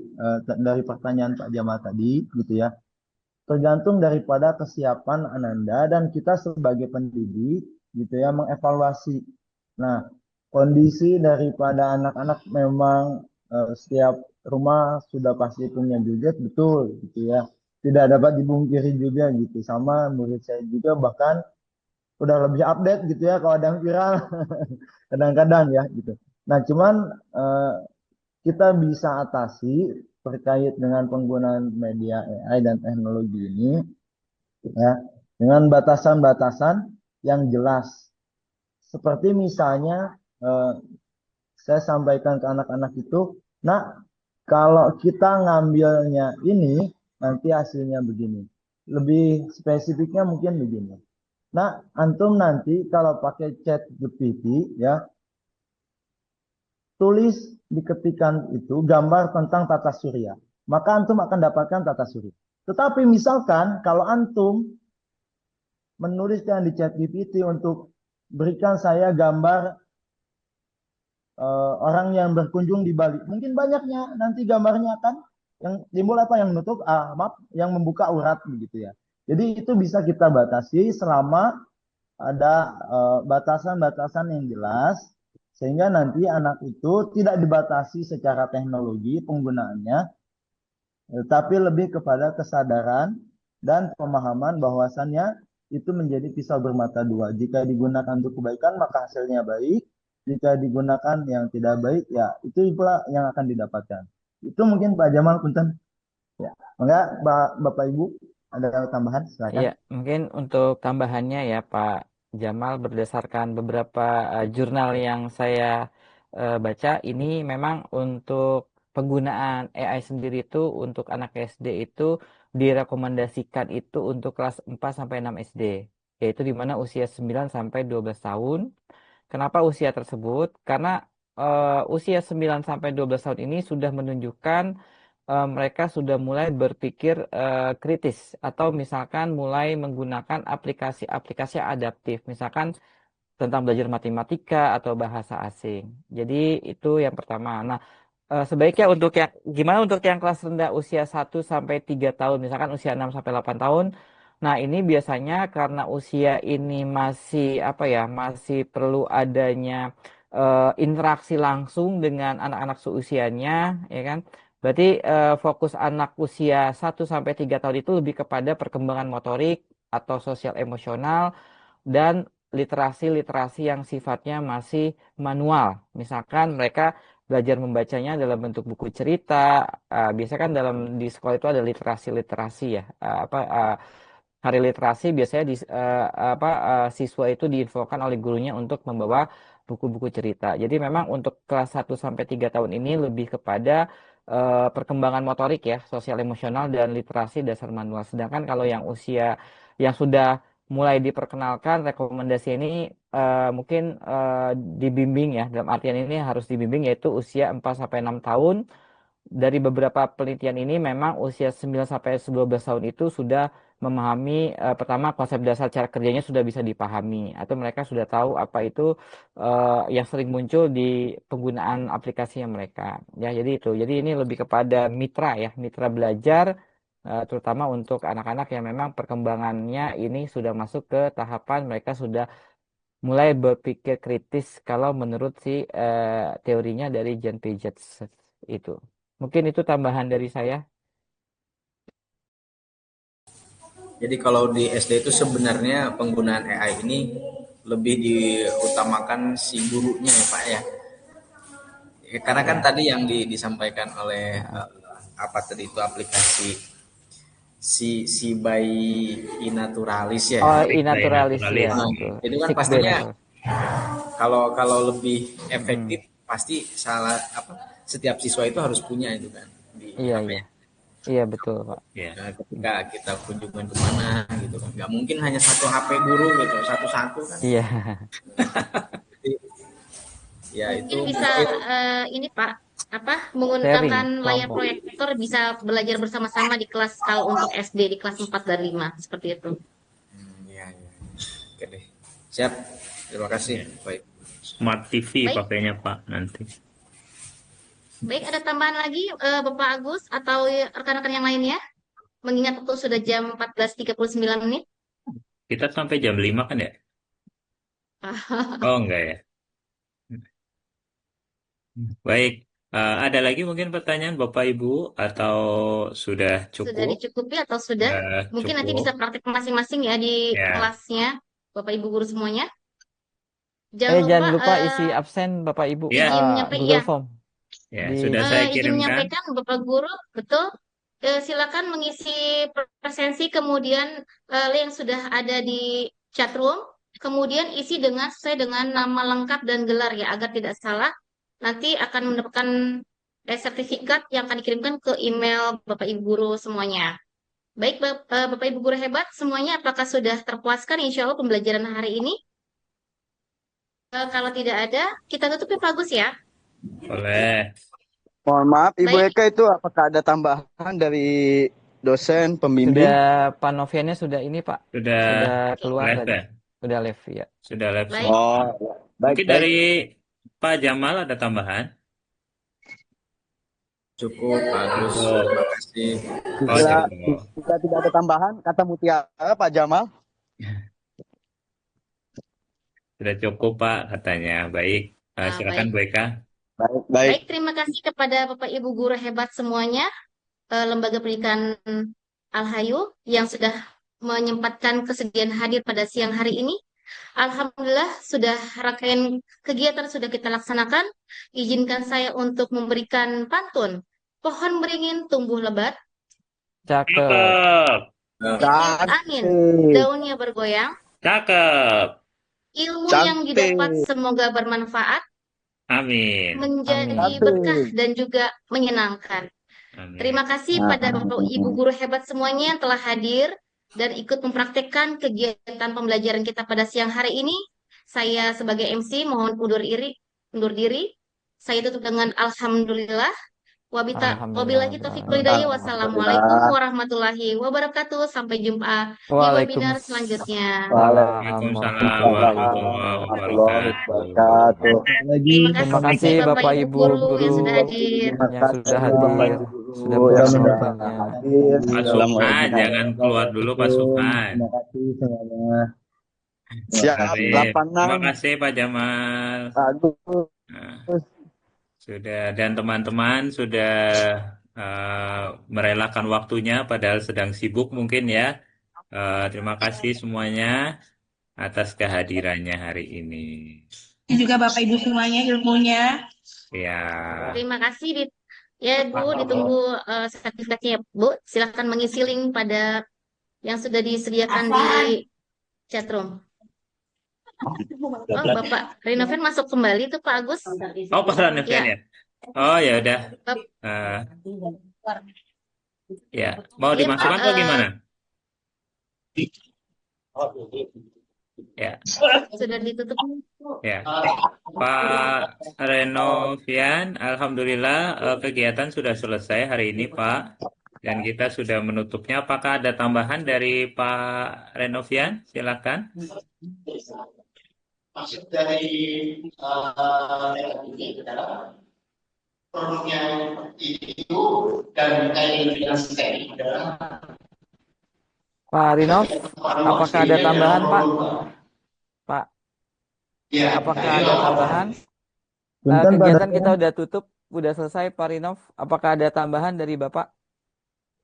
dari pertanyaan Pak Jamal tadi, gitu ya, tergantung daripada kesiapan Ananda dan kita sebagai pendidik gitu ya mengevaluasi. Nah, kondisi daripada anak-anak memang setiap rumah sudah pasti punya gadget, betul gitu ya. Tidak dapat dibungkiri juga gitu. Sama murid saya juga bahkan udah lebih update gitu ya kalau ada yang viral kadang-kadang ya gitu. Nah, cuman kita bisa atasi terkait dengan penggunaan media AI dan teknologi ini ya dengan batasan-batasan yang jelas. Seperti misalnya saya sampaikan ke anak-anak itu, nah kalau kita ngambilnya ini nanti hasilnya begini. Lebih spesifiknya mungkin begini. Nah, antum nanti kalau pakai chat GPT ya, tulis diketikan itu gambar tentang tata surya. Maka antum akan dapatkan tata surya. Tetapi misalkan kalau antum menuliskan di chat GPT untuk berikan saya gambar orang yang berkunjung di Bali. Mungkin banyaknya nanti gambarnya akan yang timbul apa yang menutup maaf yang membuka urat begitu ya. Jadi itu bisa kita batasi selama ada batasan-batasan yang jelas sehingga nanti anak itu tidak dibatasi secara teknologi penggunaannya, tetapi lebih kepada kesadaran dan pemahaman bahwasannya itu menjadi pisau bermata dua. Jika digunakan untuk kebaikan maka hasilnya baik. Jika digunakan yang tidak baik ya itu pula yang akan didapatkan. Itu mungkin Pak Jamal punten. Ya. Enggak Bapak Ibu ada tambahan silakan. Iya, mungkin untuk tambahannya ya Pak Jamal, berdasarkan beberapa jurnal yang saya baca, ini memang untuk penggunaan AI sendiri itu untuk anak SD itu direkomendasikan itu untuk kelas 4 sampai 6 SD, yaitu di mana usia 9 sampai 12 tahun. Kenapa usia tersebut? Karena usia 9 sampai 12 tahun ini sudah menunjukkan mereka sudah mulai berpikir kritis atau misalkan mulai menggunakan aplikasi-aplikasi adaptif, misalkan tentang belajar matematika atau bahasa asing. Jadi itu yang pertama. Nah, sebaiknya untuk yang gimana untuk yang kelas rendah usia 1 sampai 3 tahun, misalkan usia 6 sampai 8 tahun. Nah, ini biasanya karena usia ini masih apa ya, masih perlu adanya interaksi langsung dengan anak-anak seusianya, ya kan? Berarti fokus anak usia 1 sampai 3 tahun itu lebih kepada perkembangan motorik atau sosial emosional dan literasi-literasi yang sifatnya masih manual. Misalkan mereka belajar membacanya dalam bentuk buku cerita. Biasanya kan di sekolah itu ada literasi-literasi ya. Hari literasi biasanya siswa itu diinfokan oleh gurunya untuk membawa buku-buku cerita. Jadi memang untuk kelas 1 sampai 3 tahun ini lebih kepada perkembangan motorik ya, sosial emosional dan literasi dasar manual. Sedangkan kalau yang usia yang sudah mulai diperkenalkan, rekomendasi ini mungkin dibimbing ya, dalam artian ini harus dibimbing yaitu usia 4 sampai 6 tahun. Dari beberapa penelitian ini memang usia 9 sampai 12 tahun itu sudah memahami pertama konsep dasar cara kerjanya sudah bisa dipahami atau mereka sudah tahu apa itu yang sering muncul di penggunaan aplikasinya mereka. Ya, jadi itu. Jadi ini lebih kepada mitra ya, mitra belajar terutama untuk anak-anak yang memang perkembangannya ini sudah masuk ke tahapan mereka sudah mulai berpikir kritis kalau menurut si teorinya dari Jan Piaget itu. Mungkin itu tambahan dari saya. Jadi kalau di SD itu sebenarnya penggunaan AI ini lebih diutamakan si gurunya ya Pak ya. Karena kan tadi yang disampaikan oleh apa tadi itu aplikasi si bayi inaturalis ya. Oh, inaturalis ya. Nah, itu kan pastinya kalau lebih efektif pasti setiap siswa itu harus punya itu kan. Iya betul Pak. Nah, ketika kita kunjungan kemana gitu kan, nggak mungkin hanya satu HP guru gitu, satu-satu kan. Iya. Ya mungkin itu bisa ini Pak menggunakan layar proyektor bisa belajar bersama-sama di kelas kalau untuk SD di kelas 4 dan 5 seperti itu. Iya. Oke deh. Siap. Terima kasih. Baik. Smart TV pakainya Pak nanti. Baik, ada tambahan lagi Bapak Agus atau rekan-rekan yang lainnya? Mengingat waktu sudah jam 14.39 menit. Kita sampai jam 5 kan ya? Oh enggak ya. Baik, ada lagi mungkin pertanyaan Bapak Ibu atau sudah cukup? Sudah dicukupi atau sudah? Mungkin nanti bisa praktek masing-masing ya di kelasnya Bapak Ibu guru semuanya. Jangan lupa isi absen Bapak Ibu Google Form. Ya, sudah saya kirimkan. Izin menyampaikan Bapak Guru, betul. Silakan mengisi presensi, kemudian yang sudah ada di chat room, kemudian isi sesuai dengan nama lengkap dan gelar ya, agar tidak salah. Nanti akan mendapatkan sertifikat yang akan dikirimkan ke email Bapak Ibu Guru semuanya. Baik, Bapak Ibu Guru hebat semuanya, apakah sudah terpuaskan insya Allah pembelajaran hari ini? Kalau tidak ada, kita tutup Pak Agus ya. Boleh. Mohon maaf, Ibu Eka, itu apakah ada tambahan dari dosen pembimbing? Sudah Pak Noviannya sudah ini Pak. Sudah keluar live tadi. ya? Sudah live ya. Sudah live. Oh, Mungkin dari Pak Jamal ada tambahan? Cukup, bagus. Terima kasih. Jika tidak ada tambahan, kata mutiara Pak Jamal. Sudah cukup Pak katanya. Baik, silakan Bu Eka. Baik, terima kasih kepada Bapak Ibu guru hebat semuanya, Lembaga Pendidikan Al-Hayu yang sudah menyempatkan kesediaan hadir pada siang hari ini. Alhamdulillah sudah rangkaian kegiatan sudah kita laksanakan. Izinkan saya untuk memberikan pantun. Pohon beringin tumbuh lebat. Cakep. Angin, daunnya bergoyang. Cakep. Ilmu yang Cantik. didapat semoga bermanfaat, Amin. menjadi Amin. berkah Cantik. dan juga menyenangkan. Amin. Terima kasih pada Bapak Ibu guru hebat semuanya yang telah hadir dan ikut mempraktekkan kegiatan pembelajaran kita pada siang hari ini. Saya sebagai MC mohon undur diri. Saya tutup dengan alhamdulillah. Wabillahi taufiq wal hidayah. Wassalamualaikum warahmatullahi wabarakatuh. Sampai jumpa di webinar selanjutnya. Waalaikumsalam warahmatullahi wabarakatuh. Wabarakatuh. Lagi. Terima Terima kasih kasih Bapak Bapak Ibu Ibu guru yang guru sudah hadir. Terima yang sudah kasih Bapak hadir, Ibu sudah guru yang sudah bergabung waktunya. hadir. Pak Sukman, jangan keluar dulu Pak Sukman. Terima kasih semuanya. Siap, Sip. 86. Terima kasih Pak Jamal. Bagus. Nah, sudah dan teman-teman sudah merelakan waktunya padahal sedang sibuk mungkin ya. Terima kasih semuanya atas kehadirannya hari ini. Juga Bapak Ibu semuanya ilmunya. Ya. Terima kasih ya Bu, ditunggu sertifikatnya ya Bu. Silahkan mengisi link pada yang sudah disediakan di chatroom. Oh, Bapak Renoven masuk kembali tuh Pak Agus. Oh, Pak Renoven ya. Oh ya udah. Ya, mau Iya, dimasukkan Pak, atau gimana? Ya. Sudah ditutup. Ya, Pak Renovian, alhamdulillah kegiatan sudah selesai hari ini, Pak. Dan kita sudah menutupnya. Apakah ada tambahan dari Pak Renovian? Silakan. Maksud dari produknya itu dan sistem adalah Pak Rinov, apakah ada tambahan Pak? Pak, apakah ada tambahan? Kegiatan kita udah tutup, udah selesai Pak Rinov. Apakah ada tambahan dari Bapak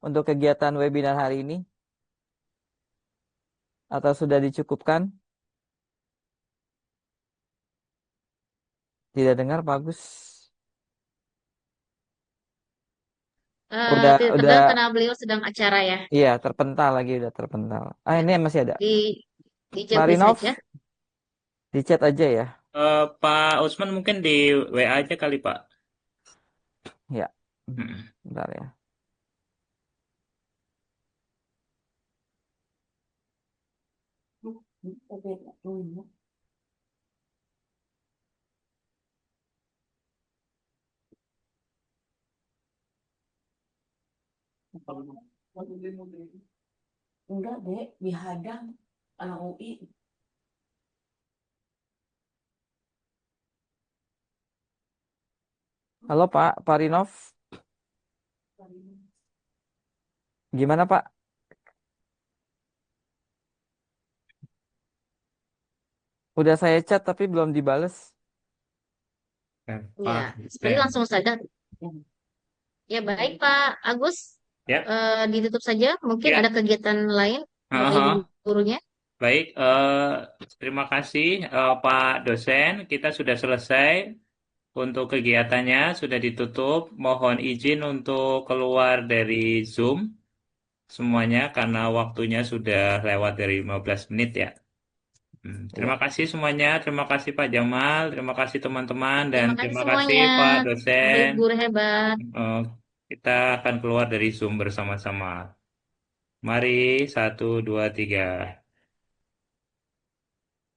untuk kegiatan webinar hari ini? Atau sudah dicukupkan? Tidak dengar Pak Agus. Udah karena beliau sedang acara ya. Iya, terpental lagi, udah terpental. Ini masih ada. Di Pak Rinov, di chat aja ya. Pak Usman mungkin di WA aja kali Pak. Ya, bentar ya. Enggak, Dek, dihadang anak UI. Halo Pak Rinov. Gimana Pak? Udah saya chat tapi belum dibales. Ya, seperti langsung saja. Ya baik Pak Agus. Ya. Ditutup saja. Mungkin ada kegiatan lain Bapak Ibu gurunya. Baik, terima kasih Pak dosen. Kita sudah selesai untuk kegiatannya, sudah ditutup. Mohon izin untuk keluar dari Zoom semuanya karena waktunya sudah lewat dari 15 menit ya. Terima kasih semuanya, terima kasih Pak Jamal, terima kasih teman-teman, dan terima kasih Pak dosen. Guru hebat. Kita akan keluar dari Zoom bersama-sama. Mari, 1, 2, 3.